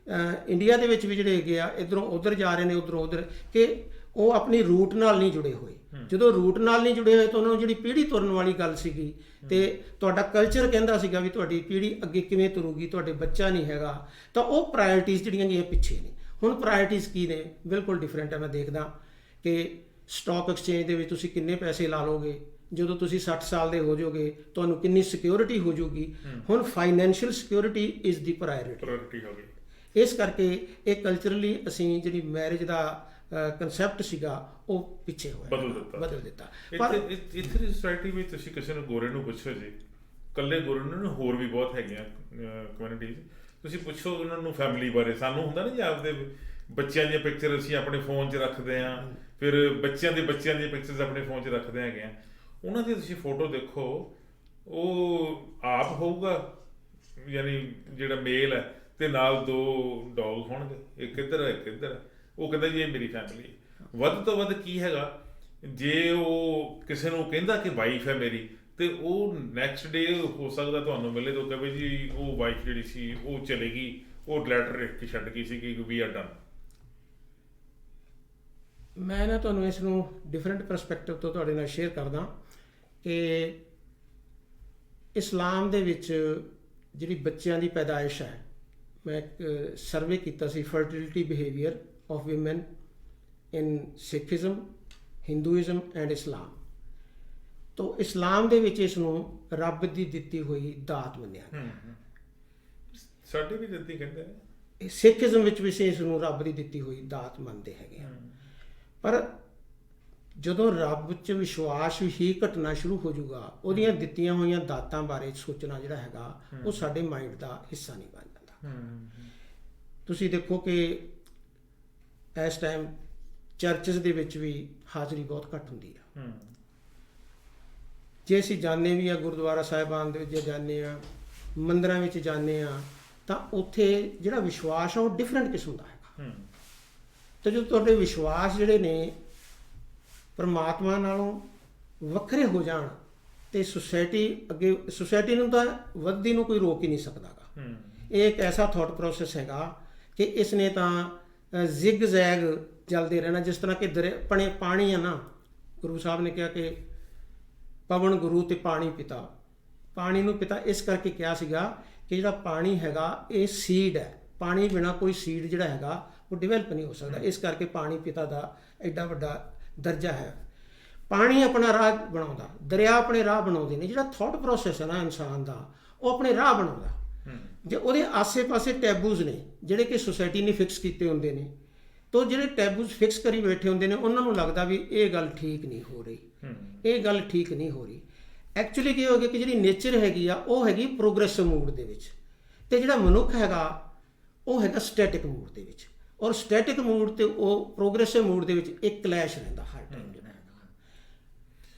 ਇੰਡੀਆ ਦੇ ਵਿੱਚ ਵੀ ਜਿਹੜੇ ਹੈਗੇ ਆ ਇੱਧਰੋਂ ਉੱਧਰ ਜਾ ਰਹੇ ਨੇ, ਉੱਧਰੋਂ ਉੱਧਰ, ਕਿ ਉਹ ਆਪਣੀ ਰੂਟ ਨਾਲ ਨਹੀਂ ਜੁੜੇ ਹੋਏ। ਜਦੋਂ ਰੂਟ ਨਾਲ ਨਹੀਂ ਜੁੜੇ ਹੋਏ ਤਾਂ ਉਹਨਾਂ ਨੂੰ ਜਿਹੜੀ ਪੀੜ੍ਹੀ ਤੁਰਨ ਵਾਲੀ ਗੱਲ ਸੀਗੀ, ਤੇ ਤੁਹਾਡਾ ਕਲਚਰ ਕਹਿੰਦਾ ਸੀਗਾ ਵੀ ਤੁਹਾਡੀ ਪੀੜ੍ਹੀ ਅੱਗੇ ਕਿਵੇਂ ਤੁਰੂਗੀ, ਤੁਹਾਡੇ ਬੱਚਾ ਨਹੀਂ ਹੈਗਾ, ਤਾਂ ਉਹ ਪ੍ਰਾਇਰਟੀਜ਼ ਜਿਹੜੀਆਂ ਗੀਆਂ ਪਿੱਛੇ ਨੇ। ਹੁਣ ਪ੍ਰਾਇਰਟੀਜ਼ ਕੀ ਨੇ? ਬਿਲਕੁਲ ਡਿਫਰੈਂਟ ਹੈ। ਮੈਂ ਦੇਖਦਾ ਕਿ ਸਟਾਕ ਐਕਸਚੇਂਜ ਦੇ ਵਿੱਚ ਤੁਸੀਂ ਕਿੰਨੇ ਪੈਸੇ ਲਾ ਲਓਗੇ, ਜਦੋਂ ਤੁਸੀਂ 60 ਸਾਲ ਦੇ ਹੋ ਜਾਓਗੇ ਤੁਹਾਨੂੰ ਕਿੰਨੀ ਸਿਕਿਉਰਿਟੀ ਹੋ ਜਾਊਗੀ। ਹੁਣ ਫਾਈਨੈਂਸ਼ੀਅਲ ਸਿਕਿਉਰਿਟੀ ਇਜ਼ ਦੀ ਪ੍ਰਾਇੋਰਿਟੀ ਹੋ ਗਈ। ਇਸ ਕਰਕੇ ਇਹ ਕਲਚਰਲੀ ਅਸੀਂ ਜਿਹੜੀ ਮੈਰਿਜ ਦਾ ਕਨਸੈਪਟ ਸੀਗਾ ਉਹ ਪਿੱਛੇ ਹੋਇਆ, ਬਦਲ ਦਿੱਤਾ। ਪਰ ਇੱਥੇ ਦੀ ਸੋਸਾਇਟੀ ਵਿੱਚ ਤੁਸੀਂ ਕਿਸੇ ਨੂੰ ਗੋਰੇ ਨੂੰ ਪੁੱਛੋ ਜੀ, ਇਕੱਲੇ ਗੋਰੇ ਨੂੰ, ਹੋਰ ਵੀ ਬਹੁਤ ਹੈਗੀਆਂ ਕਮਿਊਨਿਟੀਜ਼, ਤੁਸੀਂ ਪੁੱਛੋ ਉਹਨਾਂ ਨੂੰ ਫੈਮਿਲੀ ਬਾਰੇ। ਸਾਨੂੰ ਹੁੰਦਾ ਨਾ ਜੀ ਆਪਦੇ ਬੱਚਿਆਂ ਦੀਆਂ ਪਿਕਚਰ ਅਸੀਂ ਆਪਣੇ ਫੋਨ 'ਚ ਰੱਖਦੇ ਹਾਂ, ਫਿਰ ਬੱਚਿਆਂ ਦੀਆਂ ਪਿਕਚਰਸ ਆਪਣੇ ਫੋਨ 'ਚ ਰੱਖਦੇ ਹੈਗੇ ਆ। ਉਹਨਾਂ ਦੀ ਤੁਸੀਂ ਫੋਟੋ ਦੇਖੋ, ਉਹ ਆਪ ਹੋਊਗਾ ਯਾਨੀ ਜਿਹੜਾ ਮੇਲ ਹੈ, ਤੇ ਨਾਲ 2 ਡੌਗ ਹੋਣਗੇ, ਇੱਕ ਇੱਧਰ ਇੱਕ ਇੱਧਰ। ਉਹ ਕਹਿੰਦਾ ਜੀ ਇਹ ਮੇਰੀ ਫੈਮਿਲੀ ਹੈ। ਵੱਧ ਤੋਂ ਵੱਧ ਕੀ ਹੈਗਾ, ਜੇ ਉਹ ਕਿਸੇ ਨੂੰ ਕਹਿੰਦਾ ਕਿ ਵਾਈਫ ਹੈ ਮੇਰੀ, ਤੇ ਉਹ ਨੈਕਸਟ ਡੇ ਹੋ ਸਕਦਾ ਤੁਹਾਨੂੰ ਮਿਲੇ ਤਾਂ ਕਹੇ ਜੀ ਉਹ ਵਾਈਫ ਜਿਹੜੀ ਸੀ ਉਹ ਚਲੇ ਗਈ, ਉਹ ਲੈਟਰ ਲਿਖ ਕੇ ਛੱਡ ਗਈ ਸੀ ਕਿ ਵੀ ਆਰ ਡਨ। ਮੈਂ ਨਾ ਤੁਹਾਨੂੰ ਇਸ ਨੂੰ ਡਿਫਰੈਂਟ ਪਰਸਪੈਕਟਿਵ ਤੋਂ ਤੁਹਾਡੇ ਨਾਲ ਸ਼ੇਅਰ ਕਰਦਾ ਕਿ ਇਸਲਾਮ ਦੇ ਵਿੱਚ ਜਿਹੜੀ ਬੱਚਿਆਂ ਦੀ ਪੈਦਾਇਸ਼ ਹੈ, ਮੈਂ ਇੱਕ ਸਰਵੇ ਕੀਤਾ ਸੀ fertility behaviour of women in Sikhism, Hinduism and Islam. ਤਾਂ ਇਸਲਾਮ ਦੇ ਵਿੱਚ ਇਸ ਨੂੰ ਰੱਬ ਦੀ ਦਿੱਤੀ ਹੋਈ ਦਾਤ ਮੰਨਿਆ ਗਿਆ। ਸਾਡੇ ਵੀ ਦਿੱਤੀ ਕਹਿੰਦੇ ਨੇ। ਸਿੱਖਿਜ਼ਮ ਵਿੱਚ ਵੀ ਇਸ ਨੂੰ ਰੱਬ ਦੀ ਦਿੱਤੀ ਹੋਈ ਦਾਤ ਮੰਨਦੇ ਹੈਗੇ ਆ। ਪਰ ਜਦੋਂ ਰੱਬ 'ਚ ਵਿਸ਼ਵਾਸ ਹੀ ਘਟਣਾ ਸ਼ੁਰੂ ਹੋ ਜਾਊਗਾ, ਉਹਦੀਆਂ ਦਿੱਤੀਆਂ ਹੋਈਆਂ ਦਾਤਾਂ ਬਾਰੇ ਸੋਚਣਾ ਜਿਹੜਾ ਹੈਗਾ ਉਹ ਸਾਡੇ ਮਾਈਂਡ ਦਾ ਹਿੱਸਾ ਨਹੀਂ ਬਣ ਜਾਂਦਾ। ਤੁਸੀਂ ਦੇਖੋ ਕਿ ਇਸ ਟਾਈਮ ਚਰਚਸ ਦੇ ਵਿੱਚ ਵੀ ਹਾਜ਼ਰੀ ਬਹੁਤ ਘੱਟ ਹੁੰਦੀ ਆ। ਜੇ ਅਸੀਂ ਜਾਂਦੇ ਵੀ ਆ ਗੁਰਦੁਆਰਾ ਸਾਹਿਬਾਨ ਦੇ ਵਿੱਚ ਜਾਂਦੇ ਆ, ਮੰਦਿਰਾਂ ਵਿੱਚ ਜਾਂਦੇ ਆ, ਤਾਂ ਉੱਥੇ ਜਿਹੜਾ ਵਿਸ਼ਵਾਸ ਆ ਉਹ ਡਿਫਰੈਂਟ ਕਿਸਮ ਦਾ ਹੈਗਾ। ਤੇ ਜਦੋਂ ਤੁਹਾਡੇ ਵਿਸ਼ਵਾਸ ਜਿਹੜੇ ਨੇ ਪਰਮਾਤਮਾ ਨਾਲੋਂ ਵੱਖਰੇ ਹੋ ਜਾਣ, ਤੇ ਸੁਸਾਇਟੀ ਨੂੰ ਤਾਂ ਵੱਧਦੀ ਨੂੰ ਕੋਈ ਰੋਕ ਹੀ ਨਹੀਂ ਸਕਦਾਗਾ। ਇਹ ਇੱਕ ਐਸਾ ਥਾਟ ਪ੍ਰੋਸੈਸ ਹੈਗਾ ਕਿ ਇਸ ਨੇ ਤਾਂ ਜ਼ਿਗ ਜ਼ੈਗ ਚੱਲਦੇ ਰਹਿਣਾ। ਜਿਸ ਤਰ੍ਹਾਂ ਕਿ ਪਾਣੀ ਆ ਨਾ, ਗੁਰੂ ਸਾਹਿਬ ਨੇ ਕਿਹਾ ਕਿ ਪਵਨ ਗੁਰੂ ਤੇ ਪਾਣੀ ਪਿਤਾ। ਪਾਣੀ ਨੂੰ ਪਿਤਾ ਇਸ ਕਰਕੇ ਕਿਹਾ ਸੀਗਾ ਕਿ ਜਿਹੜਾ ਪਾਣੀ ਹੈਗਾ ਇਹ ਸੀਡ ਹੈ, ਪਾਣੀ ਬਿਨਾਂ ਕੋਈ ਸੀਡ ਜਿਹੜਾ ਹੈਗਾ ਉਹ ਡਿਵੈਲਪ ਨਹੀਂ ਹੋ ਸਕਦਾ। ਇਸ ਕਰਕੇ ਪਾਣੀ ਪਿਤਾ ਦਾ ਐਡਾ ਵੱਡਾ ਦਰਜਾ ਹੈ। ਪਾਣੀ ਆਪਣਾ ਰਾਹ ਬਣਾਉਂਦਾ, ਦਰਿਆ ਆਪਣੇ ਰਾਹ ਬਣਾਉਂਦੇ ਨੇ। ਜਿਹੜਾ ਥਾਟ ਪ੍ਰੋਸੈਸ ਹੈ ਨਾ ਇਨਸਾਨ ਦਾ, ਉਹ ਆਪਣੇ ਰਾਹ ਬਣਾਉਂਦਾ। ਜੇ ਉਹਦੇ ਆਸੇ-ਪਾਸੇ ਟੈਬੂਜ਼ ਨੇ ਜਿਹੜੇ ਕਿ ਸੁਸਾਇਟੀ ਨੇ ਫਿਕਸ ਕੀਤੇ ਹੁੰਦੇ ਨੇ, ਤਾਂ ਜਿਹੜੇ ਟੈਬੂਜ਼ ਫਿਕਸ ਕਰੀ ਬੈਠੇ ਹੁੰਦੇ ਨੇ ਉਹਨਾਂ ਨੂੰ ਲੱਗਦਾ ਵੀ ਇਹ ਗੱਲ ਠੀਕ ਨਹੀਂ ਹੋ ਰਹੀ, ਇਹ ਗੱਲ ਠੀਕ ਨਹੀਂ ਹੋ ਰਹੀ। ਐਕਚੁਅਲੀ ਕੀ ਹੋ ਗਿਆ ਕਿ ਜਿਹੜੀ ਨੇਚਰ ਹੈਗੀ ਆ ਉਹ ਹੈਗੀ ਪ੍ਰੋਗਰੈਸਿਵ ਮੂਡ ਦੇ ਵਿੱਚ, ਤੇ ਜਿਹੜਾ ਮਨੁੱਖ ਹੈਗਾ ਉਹ ਹੈਗਾ ਸਟੈਟਿਕ ਮੂਡ ਦੇ ਵਿੱਚ। ਔਰ ਸਟੈਟਿਕ ਮੂਡ ਤੇ ਉਹ ਪ੍ਰੋਗਰੈਸਿਵ ਮੂਡ ਦੇ ਵਿੱਚ ਇੱਕ ਕਲੈਸ਼ ਰਹਿੰਦਾ ਹਰ ਟਾਈਮ ਜਿਹੜਾ ਹੈਗਾ।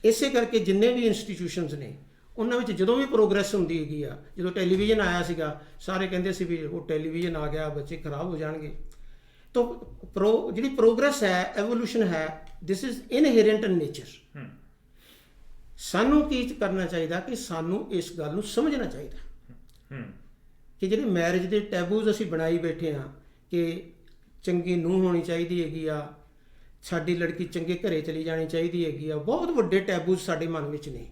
ਇਸੇ ਕਰਕੇ ਜਿੰਨੇ ਵੀ ਇੰਸਟੀਟਿਊਸ਼ਨਸ ਨੇ ਉਹਨਾਂ ਵਿੱਚ ਜਦੋਂ ਵੀ ਪ੍ਰੋਗਰੈਸ ਹੁੰਦੀ ਹੈਗੀ ਆ, ਜਦੋਂ ਟੈਲੀਵਿਜ਼ਨ ਆਇਆ ਸੀਗਾ ਸਾਰੇ ਕਹਿੰਦੇ ਸੀ ਵੀ ਉਹ ਟੈਲੀਵਿਜ਼ਨ ਆ ਗਿਆ ਬੱਚੇ ਖਰਾਬ ਹੋ ਜਾਣਗੇ। ਤਾਂ ਜਿਹੜੀ ਪ੍ਰੋਗਰੈਸ ਹੈ, ਐਵੋਲੂਸ਼ਨ ਹੈ, ਦਿਸ ਇਜ਼ ਇਨਹੇਰੈਂਟ ਇਨ ਨੇਚਰ। ਸਾਨੂੰ ਕੀ ਕਰਨਾ ਚਾਹੀਦਾ ਕਿ ਸਾਨੂੰ ਇਸ ਗੱਲ ਨੂੰ ਸਮਝਣਾ ਚਾਹੀਦਾ ਕਿ ਜਿਹੜੇ ਮੈਰਿਜ ਦੇ ਟੈਬੂਜ਼ ਅਸੀਂ ਬਣਾਈ ਬੈਠੇ ਹਾਂ ਕਿ ਚੰਗੀ ਨੂੰਹ ਹੋਣੀ ਚਾਹੀਦੀ ਹੈਗੀ ਆ, ਸਾਡੀ ਲੜਕੀ ਚੰਗੇ ਘਰੇ ਚਲੀ ਜਾਣੀ ਚਾਹੀਦੀ ਹੈਗੀ ਆ, ਬਹੁਤ ਵੱਡੇ ਟੈਬੂਜ਼ ਸਾਡੇ ਮਨ ਵਿੱਚ ਨੇ।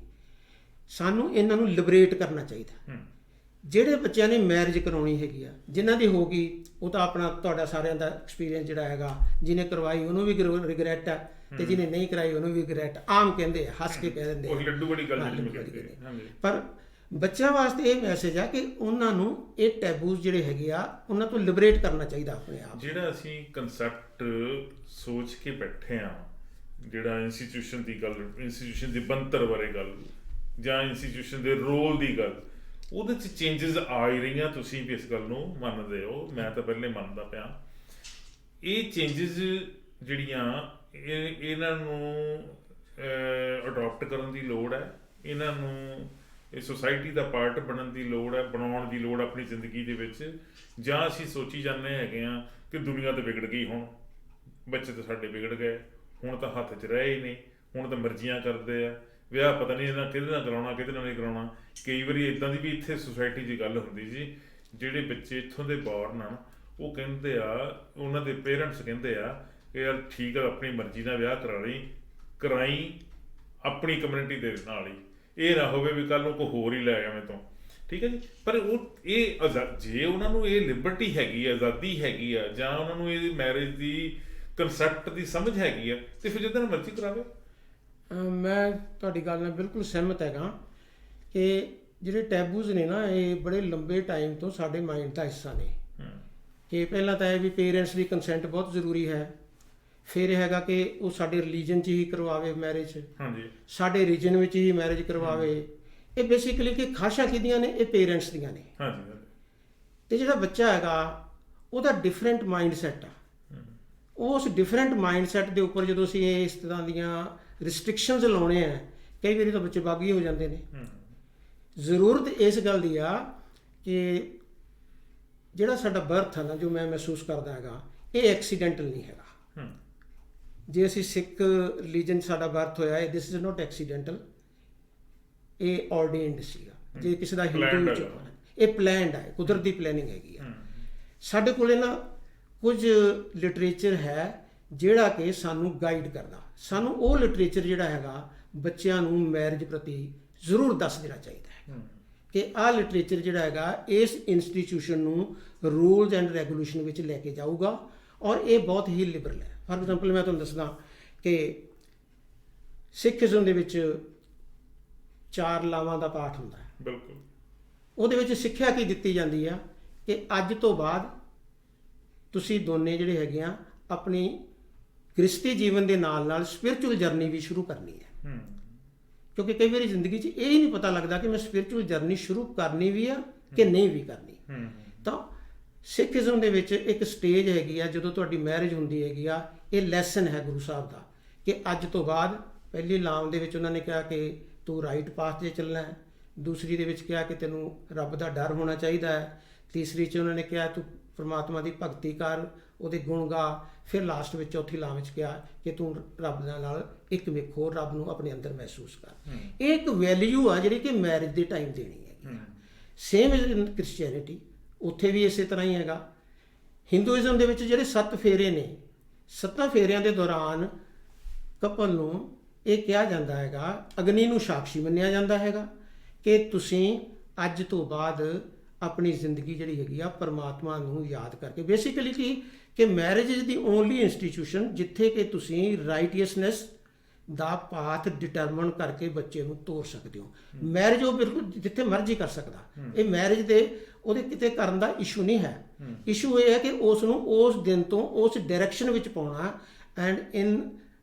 ਸਾਨੂੰ ਇਹਨਾਂ ਨੂੰ ਲਿਬਰੇਟ ਕਰਨਾ ਚਾਹੀਦਾ। ਜਿਹੜੇ ਬੱਚਿਆਂ ਨੇ ਮੈਰਿਜ ਕਰਾਉਣੀ ਹੈਗੀ ਆ, ਜਿਨ੍ਹਾਂ ਦੀ ਹੋ ਗਈ ਉਹ ਤਾਂ ਆਪਣਾ ਤੁਹਾਡਾ ਸਾਰਿਆਂ ਦਾ ਐਕਸਪੀਰੀਅੰਸ ਜਿਹੜਾ ਹੈਗਾ, ਜਿਹਨੇ ਕਰਵਾਈ ਉਹਨੂੰ ਵੀ ਰਿਗਰੈਟ ਹੈ, ਤੇ ਜਿਹਨੇ ਨਹੀਂ ਕਰਾਈ ਉਹਨੂੰ ਵੀ ਰਿਗਰੈਟ। ਆਮ ਕਹਿੰਦੇ ਆ, ਹੱਸ ਕੇ ਕਹਿ ਦਿੰਦੇ ਆ। ਪਰ ਬੱਚਿਆਂ ਵਾਸਤੇ ਇਹ ਮੈਸੇਜ ਆ ਕਿ ਉਹਨਾਂ ਨੂੰ ਇਹ ਟੈਬੂਜ਼ ਜਿਹੜੇ ਹੈਗੇ ਆ ਉਹਨਾਂ ਤੋਂ ਲਿਬਰੇਟ ਕਰਨਾ ਚਾਹੀਦਾ ਆਪਣੇ ਆਪ। ਜਿਹੜਾ ਅਸੀਂ ਕਨਸੈਪਟ ਸੋਚ ਕੇ ਬੈਠੇ ਆ, ਜਿਹੜਾ ਇੰਸਟੀਟਿਊਸ਼ਨ ਦੀ ਗੱਲ, ਇੰਸਟੀਟਿਊਸ਼ਨ ਦੀ ਬਣਤਰ ਬਾਰੇ ਗੱਲ, ਜਾਂ ਇੰਸਟੀਟਿਊਸ਼ਨ ਦੇ ਰੋਲ ਦੀ ਗੱਲ, ਉਹਦੇ 'ਚ ਚੇਂਜਸ ਆ ਹੀ ਰਹੀਆਂ। ਤੁਸੀਂ ਵੀ ਇਸ ਗੱਲ ਨੂੰ ਮੰਨਦੇ ਹੋ, ਮੈਂ ਤਾਂ ਪਹਿਲੇ ਮੰਨਦਾ ਪਿਆ। ਇਹ ਚੇਂਜਸ ਜਿਹੜੀਆਂ ਇਹਨਾਂ ਨੂੰ ਅਡਾਪਟ ਕਰਨ ਦੀ ਲੋੜ ਹੈ, ਇਹਨਾਂ ਨੂੰ ਇਹ ਸੁਸਾਇਟੀ ਦਾ ਪਾਰਟ ਬਣਨ ਦੀ ਲੋੜ ਹੈ, ਬਣਾਉਣ ਦੀ ਲੋੜ ਆਪਣੀ ਜ਼ਿੰਦਗੀ ਦੇ ਵਿੱਚ। ਜਾਂ ਅਸੀਂ ਸੋਚੀ ਜਾਂਦੇ ਹੈਗੇ ਹਾਂ ਕਿ ਦੁਨੀਆ ਤਾਂ ਵਿਗੜ ਗਈ, ਹੁਣ ਬੱਚੇ ਤਾਂ ਸਾਡੇ ਵਿਗੜ ਗਏ, ਹੁਣ ਤਾਂ ਹੱਥ 'ਚ ਰਹੇ ਹੀ ਨਹੀਂ, ਹੁਣ ਤਾਂ ਮਰਜ਼ੀਆਂ ਕਰਦੇ ਆ, ਵਿਆਹ ਪਤਾ ਨਹੀਂ ਇਹਨਾਂ ਕਿਹਦੇ ਨਾਲ ਕਰਾਉਣਾ ਕਿਹਦੇ ਨਾਲ ਨਹੀਂ ਕਰਾਉਣਾ। ਕਈ ਵਾਰੀ ਇੱਦਾਂ ਦੀ ਵੀ ਇੱਥੇ ਸੁਸਾਇਟੀ 'ਚ ਗੱਲ ਹੁੰਦੀ ਜੀ, ਜਿਹੜੇ ਬੱਚੇ ਇੱਥੋਂ ਦੇ ਬੌਰਨ ਆ ਉਹ ਕਹਿੰਦੇ ਆ, ਉਹਨਾਂ ਦੇ ਪੇਰੈਂਟਸ ਕਹਿੰਦੇ ਆ ਕਿ ਯਾਰ ਠੀਕ ਆ, ਆਪਣੀ ਮਰਜ਼ੀ ਨਾਲ ਵਿਆਹ ਕਰਾਈ ਆਪਣੀ ਕਮਿਊਨਿਟੀ ਦੇ ਨਾਲ ਹੀ, ਇਹ ਨਾ ਹੋਵੇ ਵੀ ਕੱਲ ਨੂੰ ਕੋਈ ਹੋਰ ਹੀ ਲੈ ਜਾਵੇ ਤੋਂ। ਠੀਕ ਹੈ ਜੀ। ਪਰ ਉਹ ਇਹ ਜੇ ਉਹਨਾਂ ਨੂੰ ਇਹ ਲਿਬਰਟੀ ਹੈਗੀ ਆ, ਆਜ਼ਾਦੀ ਹੈਗੀ ਆ, ਜਾਂ ਉਹਨਾਂ ਨੂੰ ਇਹ ਮੈਰਿਜ ਦੀ ਕਨਸੈਪਟ ਦੀ ਸਮਝ ਹੈਗੀ ਆ, ਤੇ ਫਿਰ ਜਿੱਦਾਂ ਮਰਜ਼ੀ ਕਰਾਵੇ। ਮੈਂ ਤੁਹਾਡੀ ਗੱਲ ਨਾਲ ਬਿਲਕੁਲ ਸਹਿਮਤ ਹੈਗਾ ਕਿ ਜਿਹੜੇ ਟੈਬੂਜ਼ ਨੇ ਨਾ, ਇਹ ਬੜੇ ਲੰਬੇ ਟਾਈਮ ਤੋਂ ਸਾਡੇ ਮਾਈਂਡ ਦਾ ਹਿੱਸਾ ਨੇ। ਕਿ ਪਹਿਲਾਂ ਤਾਂ ਇਹ ਵੀ ਪੇਰੈਂਟਸ ਦੀ ਕੰਸੈਂਟ ਬਹੁਤ ਜ਼ਰੂਰੀ ਹੈ, ਫਿਰ ਇਹ ਹੈਗਾ ਕਿ ਉਹ ਸਾਡੇ ਰਿਲੀਜਨ 'ਚ ਹੀ ਕਰਵਾਵੇ ਮੈਰਿਜ, ਹਾਂਜੀ, ਸਾਡੇ ਰੀਜਨ ਵਿੱਚ ਹੀ ਮੈਰਿਜ ਕਰਵਾਵੇ। ਇਹ ਬੇਸਿਕਲੀ ਕਿ ਖਾਸ਼ਾਂ ਕਿਹਦੀਆਂ ਨੇ, ਇਹ ਪੇਰੈਂਟਸ ਦੀਆਂ ਨੇ। ਹਾਂਜੀ। ਤੇ ਜਿਹੜਾ ਬੱਚਾ ਹੈਗਾ ਉਹਦਾ ਡਿਫਰੈਂਟ ਮਾਈਂਡ ਸੈਟ ਆ, ਉਸ ਡਿਫਰੈਂਟ ਮਾਈਂਡ ਸੈਟ ਦੇ ਉੱਪਰ ਜਦੋਂ ਅਸੀਂ ਇਸ ਤਰ੍ਹਾਂ ਦੀਆਂ ਰਿਸਟ੍ਰਿਕਸ਼ਨਸ ਲਾਉਣੇ ਆ, ਕਈ ਵਾਰੀ ਤਾਂ ਬੱਚੇ ਬਾਗੀ ਹੋ ਜਾਂਦੇ ਨੇ। ਜ਼ਰੂਰਤ ਇਸ ਗੱਲ ਦੀ ਆ ਕਿ ਜਿਹੜਾ ਸਾਡਾ ਬਰਥ ਹੈ ਨਾ, ਜੋ ਮੈਂ ਮਹਿਸੂਸ ਕਰਦਾ ਹੈਗਾ, ਇਹ ਐਕਸੀਡੈਂਟਲ ਨਹੀਂ ਹੈਗਾ। ਜੇ ਅਸੀਂ ਸਿੱਖ ਰਿਲੀਜਨ ਸਾਡਾ ਬਰਥ ਹੋਇਆ ਹੈ, ਦਿਸ ਇਜ਼ ਨਾਟ ਐਕਸੀਡੈਂਟਲ, ਇਹ ਆਰਡੇਨਡ ਸੀਗਾ। ਜੇ ਕਿਸੇ ਦਾ ਹਿੰਦੂ ਵਿੱਚ ਇਹ ਪਲੈਨਡ ਹੈ, ਕੁਦਰਤੀ ਪਲੈਨਿੰਗ ਹੈਗੀ ਆ। ਸਾਡੇ ਕੋਲੇ ਨਾ ਕੁਝ ਲਿਟਰੇਚਰ ਹੈ ਜਿਹੜਾ ਕਿ ਸਾਨੂੰ ਗਾਈਡ ਕਰਦਾ। ਸਾਨੂੰ ਉਹ ਲਿਟਰੇਚਰ ਜਿਹੜਾ ਹੈਗਾ ਬੱਚਿਆਂ ਨੂੰ ਮੈਰਿਜ ਪ੍ਰਤੀ ਜ਼ਰੂਰ ਦੱਸ ਦੇਣਾ ਚਾਹੀਦਾ ਹੈ ਕਿ ਆਹ ਲਿਟਰੇਚਰ ਜਿਹੜਾ ਹੈਗਾ ਇਸ ਇੰਸਟੀਟਿਊਸ਼ਨ ਨੂੰ ਰੂਲਸ ਐਂਡ ਰੈਗੂਲੇਸ਼ਨ ਵਿੱਚ ਲੈ ਕੇ ਜਾਊਗਾ, ਔਰ ਇਹ ਬਹੁਤ ਹੀ ਲਿਬਰਲ ਹੈ। ਫਾਰ ਐਗਜ਼ਾਮਪਲ ਮੈਂ ਤੁਹਾਨੂੰ ਦੱਸਦਾ ਕਿ ਸਿੱਖੀਜ਼ਮ ਦੇ ਵਿੱਚ 4 ਲਾਵਾਂ ਦਾ ਪਾਠ ਹੁੰਦਾ ਹੈ। ਬਿਲਕੁਲ। ਉਹਦੇ ਵਿੱਚ ਸਿੱਖਿਆ ਕੀ ਦਿੱਤੀ ਜਾਂਦੀ ਆ ਕਿ ਅੱਜ ਤੋਂ ਬਾਅਦ ਤੁਸੀਂ ਦੋਨੇ ਜਿਹੜੇ ਹੈਗੇ ਆ ਆਪਣੀ ਗ੍ਰਸਤੀ ਜੀਵਨ ਦੇ ਨਾਲ ਨਾਲ ਸਪਿਰਿਚੁਅਲ ਜਰਨੀ ਵੀ ਸ਼ੁਰੂ ਕਰਨੀ ਹੈ। ਕਿਉਂਕਿ ਕਈ ਵਾਰੀ ਜ਼ਿੰਦਗੀ 'ਚ ਇਹ ਹੀ ਨਹੀਂ ਪਤਾ ਲੱਗਦਾ ਕਿ ਮੈਂ ਸਪਿਰਿਚੁਅਲ ਜਰਨੀ ਸ਼ੁਰੂ ਕਰਨੀ ਵੀ ਆ ਕਿ ਨਹੀਂ ਵੀ ਕਰਨੀ। ਤਾਂ ਸਿੱਖੀਜ਼ਮ ਦੇ ਵਿੱਚ ਇੱਕ ਸਟੇਜ ਹੈਗੀ ਆ, ਜਦੋਂ ਤੁਹਾਡੀ ਮੈਰਿਜ ਹੁੰਦੀ ਹੈਗੀ ਆ, ਇਹ ਲੈਸਨ ਹੈ ਗੁਰੂ ਸਾਹਿਬ ਦਾ ਕਿ ਅੱਜ ਤੋਂ ਬਾਅਦ ਪਹਿਲੀ ਲਾਮ ਦੇ ਵਿੱਚ ਉਹਨਾਂ ਨੇ ਕਿਹਾ ਕਿ ਤੂੰ ਰਾਈਟ ਪਾਥ 'ਤੇ ਚੱਲਣਾ ਹੈ, ਦੂਸਰੀ ਦੇ ਵਿੱਚ ਕਿਹਾ ਕਿ ਤੈਨੂੰ ਰੱਬ ਦਾ ਡਰ ਹੋਣਾ ਚਾਹੀਦਾ ਹੈ, ਤੀਸਰੀ 'ਚ ਉਹਨਾਂ ਨੇ ਕਿਹਾ ਤੂੰ ਪਰਮਾਤਮਾ ਦੀ ਭਗਤੀ ਕਰ, ਉਹਦੇ ਗੁਣ ਗਾ, ਫਿਰ ਲਾਸਟ ਵਿੱਚ ਚੌਥੀ ਲਾਮ ਵਿੱਚ ਕਿਹਾ ਕਿ ਤੂੰ ਰੱਬ ਦੇ ਨਾਲ ਇੱਕ ਵੇਖੋ, ਰੱਬ ਨੂੰ ਆਪਣੇ ਅੰਦਰ ਮਹਿਸੂਸ ਕਰ। ਇਹ ਇੱਕ ਵੈਲਿਊ ਆ ਜਿਹੜੀ ਕਿ ਮੈਰਿਜ ਦੇ ਟਾਈਮ ਦੇਣੀ ਹੈਗੀ। ਸੇਮ ਇਨ ਕ੍ਰਿਸਚੀਅਨਿਟੀ, ਉੱਥੇ ਵੀ ਇਸੇ ਤਰ੍ਹਾਂ ਹੀ ਹੈਗਾ। ਹਿੰਦੂਇਜ਼ਮ ਦੇ ਵਿੱਚ ਜਿਹੜੇ 7 ਫੇਰੇ ਨੇ, 7 ਫੇਰਿਆਂ ਦੇ ਦੌਰਾਨ ਕਪਲ ਨੂੰ ਇਹ ਕਿਹਾ ਜਾਂਦਾ ਹੈਗਾ, ਅਗਨੀ ਨੂੰ ਸਾਕਸ਼ੀ ਮੰਨਿਆ ਜਾਂਦਾ ਹੈਗਾ ਕਿ ਤੁਸੀਂ ਅੱਜ ਤੋਂ ਬਾਅਦ ਆਪਣੀ ਜ਼ਿੰਦਗੀ ਜਿਹੜੀ ਹੈਗੀ ਆ ਪਰਮਾਤਮਾ ਨੂੰ ਯਾਦ ਕਰਕੇ, ਬੇਸਿਕਲੀ ਕਿ marriage is the only institution ਜਿੱਥੇ ਕਿ ਤੁਸੀਂ ਰਾਈਟੀਅਸਨੈਸ ਦਾ ਪਾਥ ਡਿਟਰਮਨ ਕਰਕੇ ਬੱਚੇ ਨੂੰ ਤੋਰ ਸਕਦੇ ਹੋ। ਮੈਰਿਜ ਉਹ ਬਿਲਕੁਲ ਜਿੱਥੇ ਮਰਜ਼ੀ ਕਰ ਸਕਦਾ। ਇਹ ਮੈਰਿਜ ਦੇ ਉਹਦੇ ਕਿਤੇ ਕਰਨ ਦਾ ਇਸ਼ੂ ਨਹੀਂ ਹੈ। ਇਸ਼ੂ ਇਹ ਹੈ ਕਿ ਉਸ ਨੂੰ ਉਸ ਦਿਨ ਤੋਂ ਉਸ ਡਾਇਰੈਕਸ਼ਨ ਵਿੱਚ ਪਾਉਣਾ। ਐਂਡ ਇਨ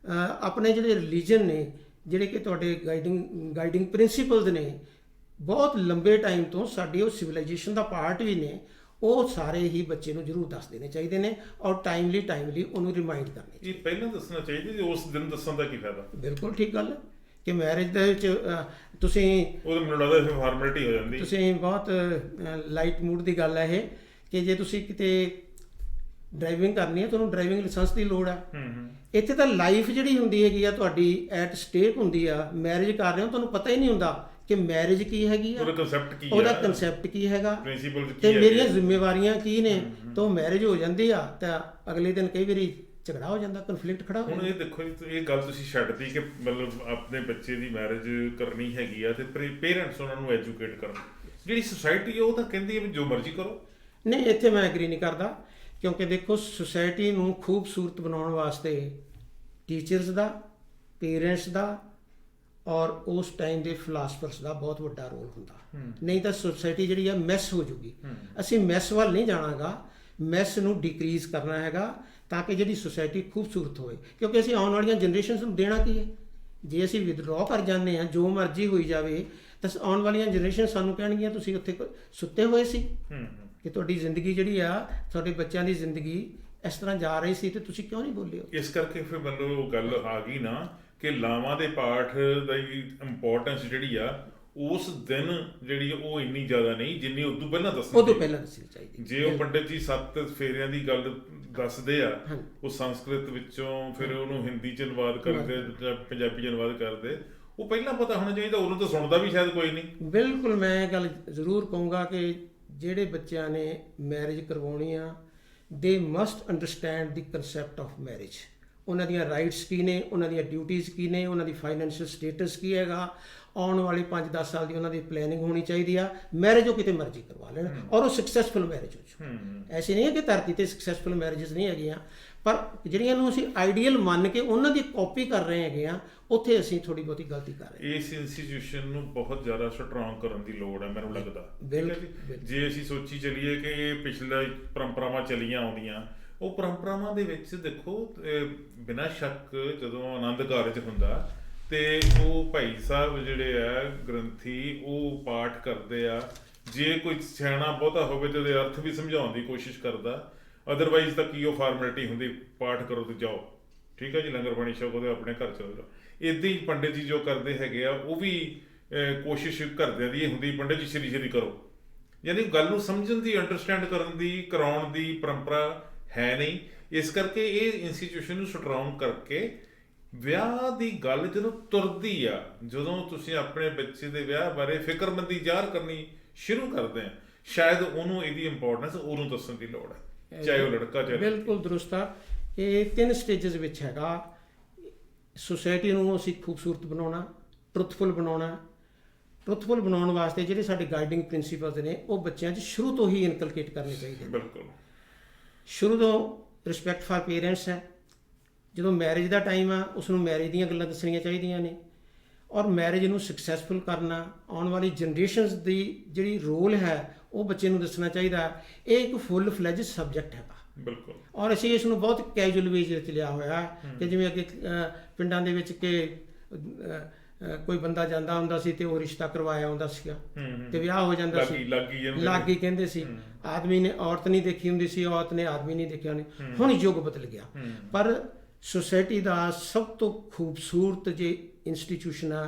ਆਪਣੇ ਜਿਹੜੇ ਰਿਲੀਜਨ ਨੇ, ਜਿਹੜੇ ਕਿ ਤੁਹਾਡੇ ਗਾਈਡਿੰਗ ਪ੍ਰਿੰਸੀਪਲਸ ਨੇ, ਬਹੁਤ ਲੰਬੇ ਟਾਈਮ ਤੋਂ ਸਾਡੀ ਉਹ ਸਿਵਲਾਈਜੇਸ਼ਨ ਦਾ ਪਾਰਟ ਵੀ ਨੇ, ਉਹ ਸਾਰੇ ਹੀ ਬੱਚੇ ਨੂੰ ਜ਼ਰੂਰ ਦੱਸ ਦੇਣੇ ਚਾਹੀਦੇ ਨੇ ਔਰ ਟਾਈਮਲੀ ਉਹਨੂੰ ਰਿਮਾਈਂਡ ਕਰਨੇ ਚਾਹੀਦੇ। ਇਹ ਪਹਿਲਾਂ ਦੱਸਣਾ ਚਾਹੀਦਾ ਜੀ, ਉਸ ਦਿਨ ਦੱਸਣ ਦਾ ਕੀ ਫਾਇਦਾ? ਬਿਲਕੁਲ ਠੀਕ ਗੱਲ ਹੈ ਕਿ ਮੈਰਿਜ ਦੇ ਵਿੱਚ ਤੁਸੀਂ, ਉਹਦੇ ਮੈਨੂੰ ਲੱਗਦਾ ਫਾਰਮੈਲਿਟੀ ਹੋ ਜਾਂਦੀ। ਤੁਸੀਂ ਬਹੁਤ ਲਾਈਟ ਮੂਡ ਦੀ ਗੱਲ ਹੈ ਇਹ ਕਿ ਜੇ ਤੁਸੀਂ ਕਿਤੇ ਡਰਾਈਵਿੰਗ ਕਰਨੀ ਹੈ, ਤੁਹਾਨੂੰ ਡਰਾਈਵਿੰਗ ਲਾਇਸੈਂਸ ਦੀ ਲੋੜ ਹੈ। ਇੱਥੇ ਤਾਂ ਲਾਈਫ ਜਿਹੜੀ ਹੁੰਦੀ ਹੈਗੀ ਆ ਤੁਹਾਡੀ ਐਟ ਸਟੇਕ ਹੁੰਦੀ ਆ। ਮੈਰਿਜ ਕਰ ਰਹੇ ਹੋ, ਤੁਹਾਨੂੰ ਪਤਾ ਹੀ ਨਹੀਂ ਹੁੰਦਾ ਕਿ ਮੈਰਿਜ ਕੀ ਹੈਗੀ ਆ, ਉਹਦਾ ਕਨਸੈਪਟ ਕੀ ਹੈਗਾ, ਤੇ ਮੇਰੀਆਂ ਜ਼ਿੰਮੇਵਾਰੀਆਂ ਕੀ ਨੇ। ਤਾਂ ਮੈਰਿਜ ਹੋ ਜਾਂਦੀ ਆ ਤਾਂ ਅਗਲੇ ਦਿਨ ਕਈ ਵਾਰੀ ਝਗੜਾ ਹੋ ਜਾਂਦਾ, ਕਨਫਲਿਕਟ ਖੜਾ ਹੋ ਜਾਂਦਾ। ਹੁਣ ਇਹ ਦੇਖੋ ਜੀ, ਇਹ ਗੱਲ ਤੁਸੀਂ ਛੱਡਦੀ ਕਿ ਮਤਲਬ ਆਪਣੇ ਬੱਚੇ ਦੀ ਮੈਰਿਜ ਕਰਨੀ ਹੈਗੀ ਆ ਤੇ ਪੇਰੈਂਟਸ ਉਹਨਾਂ ਨੂੰ ਐਜੂਕੇਟ ਕਰਨ। ਜਿਹੜੀ ਸੁਸਾਇਟੀ ਉਹ ਤਾਂ ਕਹਿੰਦੀ ਹੈ ਵੀ ਜੋ ਮਰਜ਼ੀ ਕਰੋ। ਨਹੀਂ, ਇੱਥੇ ਮੈਂ ਐਗਰੀ ਨਹੀਂ ਕਰਦਾ, ਕਿਉਂਕਿ ਦੇਖੋ ਸੁਸਾਇਟੀ ਨੂੰ ਖੂਬਸੂਰਤ ਬਣਾਉਣ ਵਾਸਤੇ ਟੀਚਰਸ ਦਾ, ਪੇਰੈਂਟਸ ਦਾ ਔਰ ਉਸ ਟਾਈਮ ਦੇ ਫਿਲਾਸਫਰਸ ਦਾ ਬਹੁਤ ਵੱਡਾ ਰੋਲ ਹੁੰਦਾ। ਨਹੀਂ ਤਾਂ ਸੁਸਾਇਟੀ ਜਿਹੜੀ ਆ ਮੈਸ ਹੋ ਜੂਗੀ। ਅਸੀਂ ਮੈਸ ਵੱਲ ਨਹੀਂ ਜਾਣਾਗਾ, ਮੈਸ ਨੂੰ ਡਿਕਰੀਜ਼ ਕਰਨਾ ਹੈਗਾ ਤਾਂ ਕਿ ਜਿਹੜੀ ਸੁਸਾਇਟੀ ਖੂਬਸੂਰਤ ਹੋਵੇ। ਕਿਉਂਕਿ ਅਸੀਂ ਆਉਣ ਵਾਲੀਆਂ ਜਨਰੇਸ਼ਨਸ ਨੂੰ ਦੇਣਾ ਕੀ ਹੈ? ਜੇ ਅਸੀਂ ਵਿਦਡਰਾਅ ਕਰ ਜਾਂਦੇ ਹਾਂ, ਜੋ ਮਰਜ਼ੀ ਹੋਈ ਜਾਵੇ, ਤਾਂ ਆਉਣ ਵਾਲੀਆਂ ਜਨਰੇਸ਼ਨ ਸਾਨੂੰ ਕਹਿਣਗੀਆਂ ਤੁਸੀਂ ਉੱਥੇ ਸੁੱਤੇ ਹੋਏ ਸੀ। ਕਿ ਤੁਹਾਡੀ ਜ਼ਿੰਦਗੀ ਜਿਹੜੀ ਆ, ਤੁਹਾਡੇ ਬੱਚਿਆਂ ਦੀ ਜ਼ਿੰਦਗੀ ਇਸ ਤਰ੍ਹਾਂ ਜਾ ਰਹੀ ਸੀ ਤੇ ਤੁਸੀਂ ਕਿਉਂ ਨਹੀਂ ਬੋਲੇ ਹੋ? ਇਸ ਕਰਕੇ ਫਿਰ ਮੈਨੂੰ ਉਹ ਗੱਲ ਆ ਗਈ ਨਾ ਕਿ ਲਾਵਾਂ ਦੇ ਪਾਠ ਦੀ ਇੰਪੋਰਟੈਂਸ ਜਿਹੜੀ ਆ ਉਸ ਦਿਨ ਜਿਹੜੀ ਉਹ ਇੰਨੀ ਜ਼ਿਆਦਾ ਨਹੀਂ ਜਿੰਨੀ ਉਦੋਂ ਪਹਿਲਾਂ ਦੱਸਣੀ ਉਦੋਂ ਪਹਿਲਾਂ ਦੱਸਣੀ ਚਾਹੀਦੀ। ਜੇ ਉਹ ਪੰਡਿਤ ਜੀ 7 ਫੇਰਿਆਂ ਦੀ ਗੱਲ ਦੱਸਦੇ ਆ, ਉਹ ਸੰਸਕ੍ਰਿਤ ਵਿੱਚੋਂ ਫਿਰ ਉਹਨੂੰ ਹਿੰਦੀ ਚ ਅਨੁਵਾਦ ਕਰਦੇ ਜਾਂ ਪੰਜਾਬੀ ਚ ਅਨੁਵਾਦ ਕਰਦੇ, ਉਹ ਪਹਿਲਾਂ ਪਤਾ ਹੋਣਾ ਚਾਹੀਦਾ। ਉਹਨੂੰ ਤਾਂ ਸੁਣਦਾ ਵੀ ਸ਼ਾਇਦ ਕੋਈ ਨਹੀਂ। ਬਿਲਕੁਲ, ਮੈਂ ਇਹ ਗੱਲ ਜ਼ਰੂਰ ਕਹੂੰਗਾ ਕਿ ਜਿਹੜੇ ਬੱਚਿਆਂ ਨੇ ਮੈਰਿਜ ਕਰਵਾਉਣੀ ਆ, ਦੇ must understand the concept of marriage. ਉਹਨਾਂ ਦੀਆਂ ਰਾਈਟਸ ਕੀ ਨੇ, ਉਹਨਾਂ ਦੀਆਂ ਡਿਊਟੀਜ਼ ਕੀ ਨੇ, ਉਹਨਾਂ ਦੀ ਫਾਈਨੈਂਸ਼ੀਅਲ ਸਟੇਟਸ ਕੀ ਹੈਗਾ, ਆਉਣ ਵਾਲੀ 5-10 ਸਾਲ ਦੀ ਉਹਨਾਂ ਦੀ ਪਲੈਨਿੰਗ ਹੋਣੀ ਚਾਹੀਦੀ ਆ। ਮੈਰਿਜ ਉਹ ਕਿਤੇ ਮਰਜ਼ੀ ਕਰਵਾ ਲੈਣ ਔਰ ਉਹ ਸਕਸੈਸਫੁਲ ਮੈਰਿਜ ਹੋ ਜਾਵੇ। ਐਸੀ ਨਹੀਂ ਹੈ ਕਿ ਧਰਤੀ ਤੇ ਸਕਸੈਸਫੁਲ ਮੈਰਿਜਸ ਨਹੀਂ ਹੈਗੀਆਂ, ਪਰ ਜਿਹੜੀਆਂ ਨੂੰ ਅਸੀਂ ਆਈਡੀਅਲ ਮੰਨ ਕੇ ਉਹਨਾਂ ਦੀ ਕਾਪੀ ਕਰ ਰਹੇ ਹੈਗੇ ਆ, ਉੱਥੇ ਅਸੀਂ ਥੋੜੀ ਬਹੁਤੀ ਗਲਤੀ ਕਰ ਰਹੇ ਹਾਂ। ਇਸ ਇੰਸਟੀਟਿਊਸ਼ਨ ਨੂੰ ਬਹੁਤ ਜ਼ਿਆਦਾ ਸਟਰੋਂਗ ਕਰਨ ਦੀ ਲੋੜ ਹੈ ਮੈਨੂੰ ਲੱਗਦਾ। ਬਿਲਕੁਲ। ਜੇ ਅਸੀਂ ਸੋਚੀ ਚੱਲੀਏ ਕਿ ਇਹ ਪਿਛਲੇ ਪਰੰਪਰਾਵਾਂ ਚੱਲੀਆਂ ਆਉਂਦੀਆਂ, ਉਹ ਪਰੰਪਰਾਵਾਂ ਦੇ ਵਿੱਚ ਦੇਖੋ ਬਿਨਾਂ ਸ਼ੱਕ ਜਦੋਂ ਆਨੰਦ ਕਾਰਜ ਹੁੰਦਾ ਤੇ ਉਹ ਭਾਈ ਸਾਹਿਬ ਜਿਹੜੇ ਆ ਗ੍ਰੰਥੀ ਉਹ ਪਾਠ ਕਰਦੇ ਆ। ਜੇ ਕੋਈ ਸਿਆਣਾ ਬਹੁਤਾ ਹੋਵੇ ਤੇ ਉਹਦੇ ਅਰਥ ਵੀ ਸਮਝਾਉਣ ਦੀ ਕੋਸ਼ਿਸ਼ ਕਰਦਾ, ਅਦਰਵਾਈਜ਼ ਤਾਂ ਕੀ ਉਹ ਫਾਰਮੈਲਿਟੀ ਹੁੰਦੀ, ਪਾਠ ਕਰੋ ਤੇ ਜਾਓ, ਠੀਕ ਹੈ ਜੀ, ਲੰਗਰ ਪਾਣੀ ਛਕੋ ਤੇ ਆਪਣੇ ਘਰ ਚਲੇ ਜਾਓ। ਇੱਦਾਂ ਹੀ ਪੰਡਿਤ ਜੀ ਜੋ ਕਰਦੇ ਹੈਗੇ ਆ, ਉਹ ਵੀ ਕੋਸ਼ਿਸ਼ ਘਰਦਿਆਂ ਦੀ ਇਹ ਹੁੰਦੀ, ਪੰਡਿਤ ਜੀ ਛੇਤੀ ਕਰੋ। ਯਾਨੀ ਗੱਲ ਨੂੰ ਸਮਝਣ ਦੀ, ਅੰਡਰਸਟੈਂਡ ਕਰਨ ਦੀ, ਕਰਾਉਣ ਦੀ ਪਰੰਪਰਾ ਹੈ ਨਹੀਂ। ਇਸ ਕਰਕੇ ਇਹ ਇੰਸਟੀਟਿਊਸ਼ਨ ਨੂੰ ਸਟਰੋਂਗ ਕਰਕੇ ਵਿਆਹ ਦੀ ਗੱਲ ਜਦੋਂ ਤੁਰਦੀ ਆ, ਜਦੋਂ ਤੁਸੀਂ ਆਪਣੇ ਬੱਚੇ ਦੇ ਵਿਆਹ ਬਾਰੇ ਫਿਕਰਮੰਦੀ ਜ਼ਾਹਰ ਕਰਨੀ ਸ਼ੁਰੂ ਕਰਦੇ ਆ, ਸ਼ਾਇਦ ਉਹਨੂੰ ਇਹਦੀ ਇੰਪੋਰਟੈਂਸ ਉਹਨੂੰ ਦੱਸਣ ਦੀ ਲੋੜ ਹੈ, ਚਾਹੇ ਉਹ ਲੜਕਾ ਚਾਹੇ। ਬਿਲਕੁਲ ਦਰੁਸਤ ਆ। ਇਹ 3 ਸਟੇਜਸ ਵਿੱਚ ਹੈਗਾ। ਸੁਸਾਇਟੀ ਨੂੰ ਅਸੀਂ ਖੂਬਸੂਰਤ ਬਣਾਉਣਾ, ਟਰੁਥਫੁਲ ਬਣਾਉਣਾ। ਟਰੁਥਫੁਲ ਬਣਾਉਣ ਵਾਸਤੇ ਜਿਹੜੇ ਸਾਡੇ ਗਾਈਡਿੰਗ ਪ੍ਰਿੰਸੀਪਲਸ ਨੇ ਉਹ ਬੱਚਿਆਂ 'ਚ ਸ਼ੁਰੂ ਤੋਂ ਹੀ ਇਨਕਲਕੇਟ ਕਰਨੇ ਚਾਹੀਦੇ। ਬਿਲਕੁਲ। ਸ਼ੁਰੂ ਤੋਂ ਰਿਸਪੈਕਟ ਫਾਰ ਪੇਰੈਂਟਸ ਹੈ। ਜਦੋਂ ਮੈਰਿਜ ਦਾ ਟਾਈਮ ਆ, ਉਸ ਨੂੰ ਮੈਰਿਜ ਦੀਆਂ ਗੱਲਾਂ ਦੱਸਣੀਆਂ ਚਾਹੀਦੀਆਂ ਨੇ, ਔਰ ਮੈਰਿਜ ਨੂੰ ਸਕਸੈਸਫੁਲ ਕਰਨਾ, ਆਉਣ ਵਾਲੀ ਜਨਰੇਸ਼ਨਸ ਦੀ ਜਿਹੜੀ ਰੋਲ ਹੈ ਉਹ ਬੱਚੇ ਨੂੰ ਦੱਸਣਾ ਚਾਹੀਦਾ। ਇਹ ਇੱਕ ਫੁੱਲ ਫਲੈਜ ਸਬਜੈਕਟ ਹੈਗਾ। ਬਿਲਕੁਲ। ਔਰ ਅਸੀਂ ਇਸ ਨੂੰ ਬਹੁਤ ਕੈਜੂਅਲ ਵੇਜ ਵਿੱਚ ਲਿਆ ਹੋਇਆ ਕਿ ਜਿਵੇਂ ਅੱਗੇ ਪਿੰਡਾਂ ਦੇ ਵਿੱਚ ਕਿ ਕੋਈ ਬੰਦਾ ਜਾਂਦਾ ਹੁੰਦਾ ਸੀ ਤੇ ਉਹ ਰਿਸ਼ਤਾ ਕਰਵਾਇਆ ਹੁੰਦਾ ਸੀਗਾ ਤੇ ਵਿਆਹ ਹੋ ਜਾਂਦਾ ਸੀ, ਲਾਗੀ ਕਹਿੰਦੇ ਸੀ। ਆਦਮੀ ਨੇ ਔਰਤ ਨਹੀਂ ਦੇਖੀ ਹੁੰਦੀ ਸੀ, ਔਰਤ ਨੇ ਆਦਮੀ ਨਹੀਂ ਦੇਖਿਆ ਹੁੰਦੀ। ਹੁਣ ਯੁੱਗ ਬਦਲ ਗਿਆ। ਪਰ ਸੋਸਾਇਟੀ ਦਾ ਸਭ ਤੋਂ ਖੂਬਸੂਰਤ ਜੇ ਇੰਸਟੀਟਿਊਸ਼ਨ ਆ,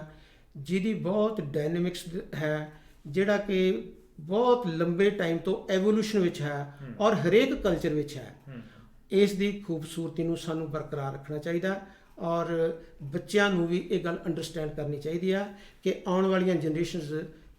ਜਿਹਦੀ ਬਹੁਤ ਡਾਇਨਾਮਿਕਸ ਹੈ, ਜਿਹੜਾ ਕਿ ਬਹੁਤ ਲੰਬੇ ਟਾਈਮ ਤੋਂ ਐਵੋਲੂਸ਼ਨ ਵਿੱਚ ਹੈ ਔਰ ਹਰੇਕ ਕਲਚਰ ਵਿੱਚ ਹੈ, ਇਸ ਦੀ ਖੂਬਸੂਰਤੀ ਨੂੰ ਸਾਨੂੰ ਬਰਕਰਾਰ ਰੱਖਣਾ ਚਾਹੀਦਾ। ਔਰ ਬੱਚਿਆਂ ਨੂੰ ਵੀ ਇਹ ਗੱਲ ਅੰਡਰਸਟੈਂਡ ਕਰਨੀ ਚਾਹੀਦੀ ਆ ਕਿ ਆਉਣ ਵਾਲੀਆਂ ਜਨਰੇਸ਼ਨਸ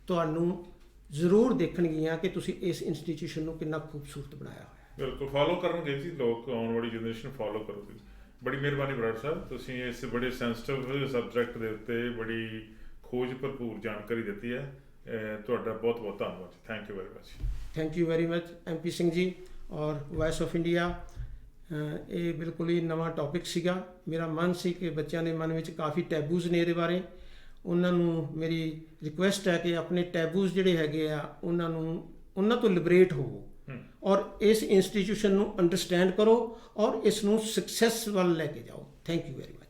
ਤੁਹਾਨੂੰ ਜ਼ਰੂਰ ਦੇਖਣਗੀਆਂ ਕਿ ਤੁਸੀਂ ਇਸ ਇੰਸਟੀਟਿਊਸ਼ਨ ਨੂੰ ਕਿੰਨਾ ਖੂਬਸੂਰਤ ਬਣਾਇਆ ਹੋਇਆ। ਬਿਲਕੁਲ ਫੋਲੋ ਕਰਨਗੇ ਜੀ ਲੋਕ, ਆਉਣ ਵਾਲੀ ਜਨਰੇਸ਼ਨ ਫੋਲੋ ਕਰੂਗੀ। ਬੜੀ ਮਿਹਰਬਾਨੀ ਬਰਾੜ ਸਾਹਿਬ, ਤੁਸੀਂ ਇਸ ਬੜੇ ਸੈਂਸਿਟਿਵ ਸਬਜੈਕਟ ਦੇ ਉੱਤੇ ਬੜੀ ਖੋਜ ਭਰਪੂਰ ਜਾਣਕਾਰੀ ਦਿੱਤੀ ਹੈ। ਤੁਹਾਡਾ ਬਹੁਤ ਬਹੁਤ ਧੰਨਵਾਦ। Thank you very much. Thank you very much MP Singh ji. ਔਰ ਵਾਇਸ ਆਫ ਇੰਡੀਆ ਇਹ ਬਿਲਕੁਲ ਹੀ ਨਵਾਂ ਟੌਪਿਕ ਸੀਗਾ। ਮੇਰਾ ਮਨ ਸੀ ਕਿ ਬੱਚਿਆਂ ਦੇ ਮਨ ਵਿੱਚ ਕਾਫੀ ਟੈਬੂਜ਼ ਨੇ ਇਹਦੇ ਬਾਰੇ। ਉਹਨਾਂ ਨੂੰ ਮੇਰੀ ਰਿਕੁਐਸਟ ਹੈ ਕਿ ਆਪਣੇ ਟੈਬੂਜ਼ ਜਿਹੜੇ ਹੈਗੇ ਆ ਉਹਨਾਂ ਤੋਂ ਲਿਬਰੇਟ ਹੋਵੋ ਔਰ ਇਸ ਇੰਸਟੀਟਿਊਸ਼ਨ ਨੂੰ ਅੰਡਰਸਟੈਂਡ ਕਰੋ ਔਰ ਇਸ ਨੂੰ ਸਕਸੈਸ ਵੱਲ ਲੈ ਕੇ ਜਾਓ। Thank you very much.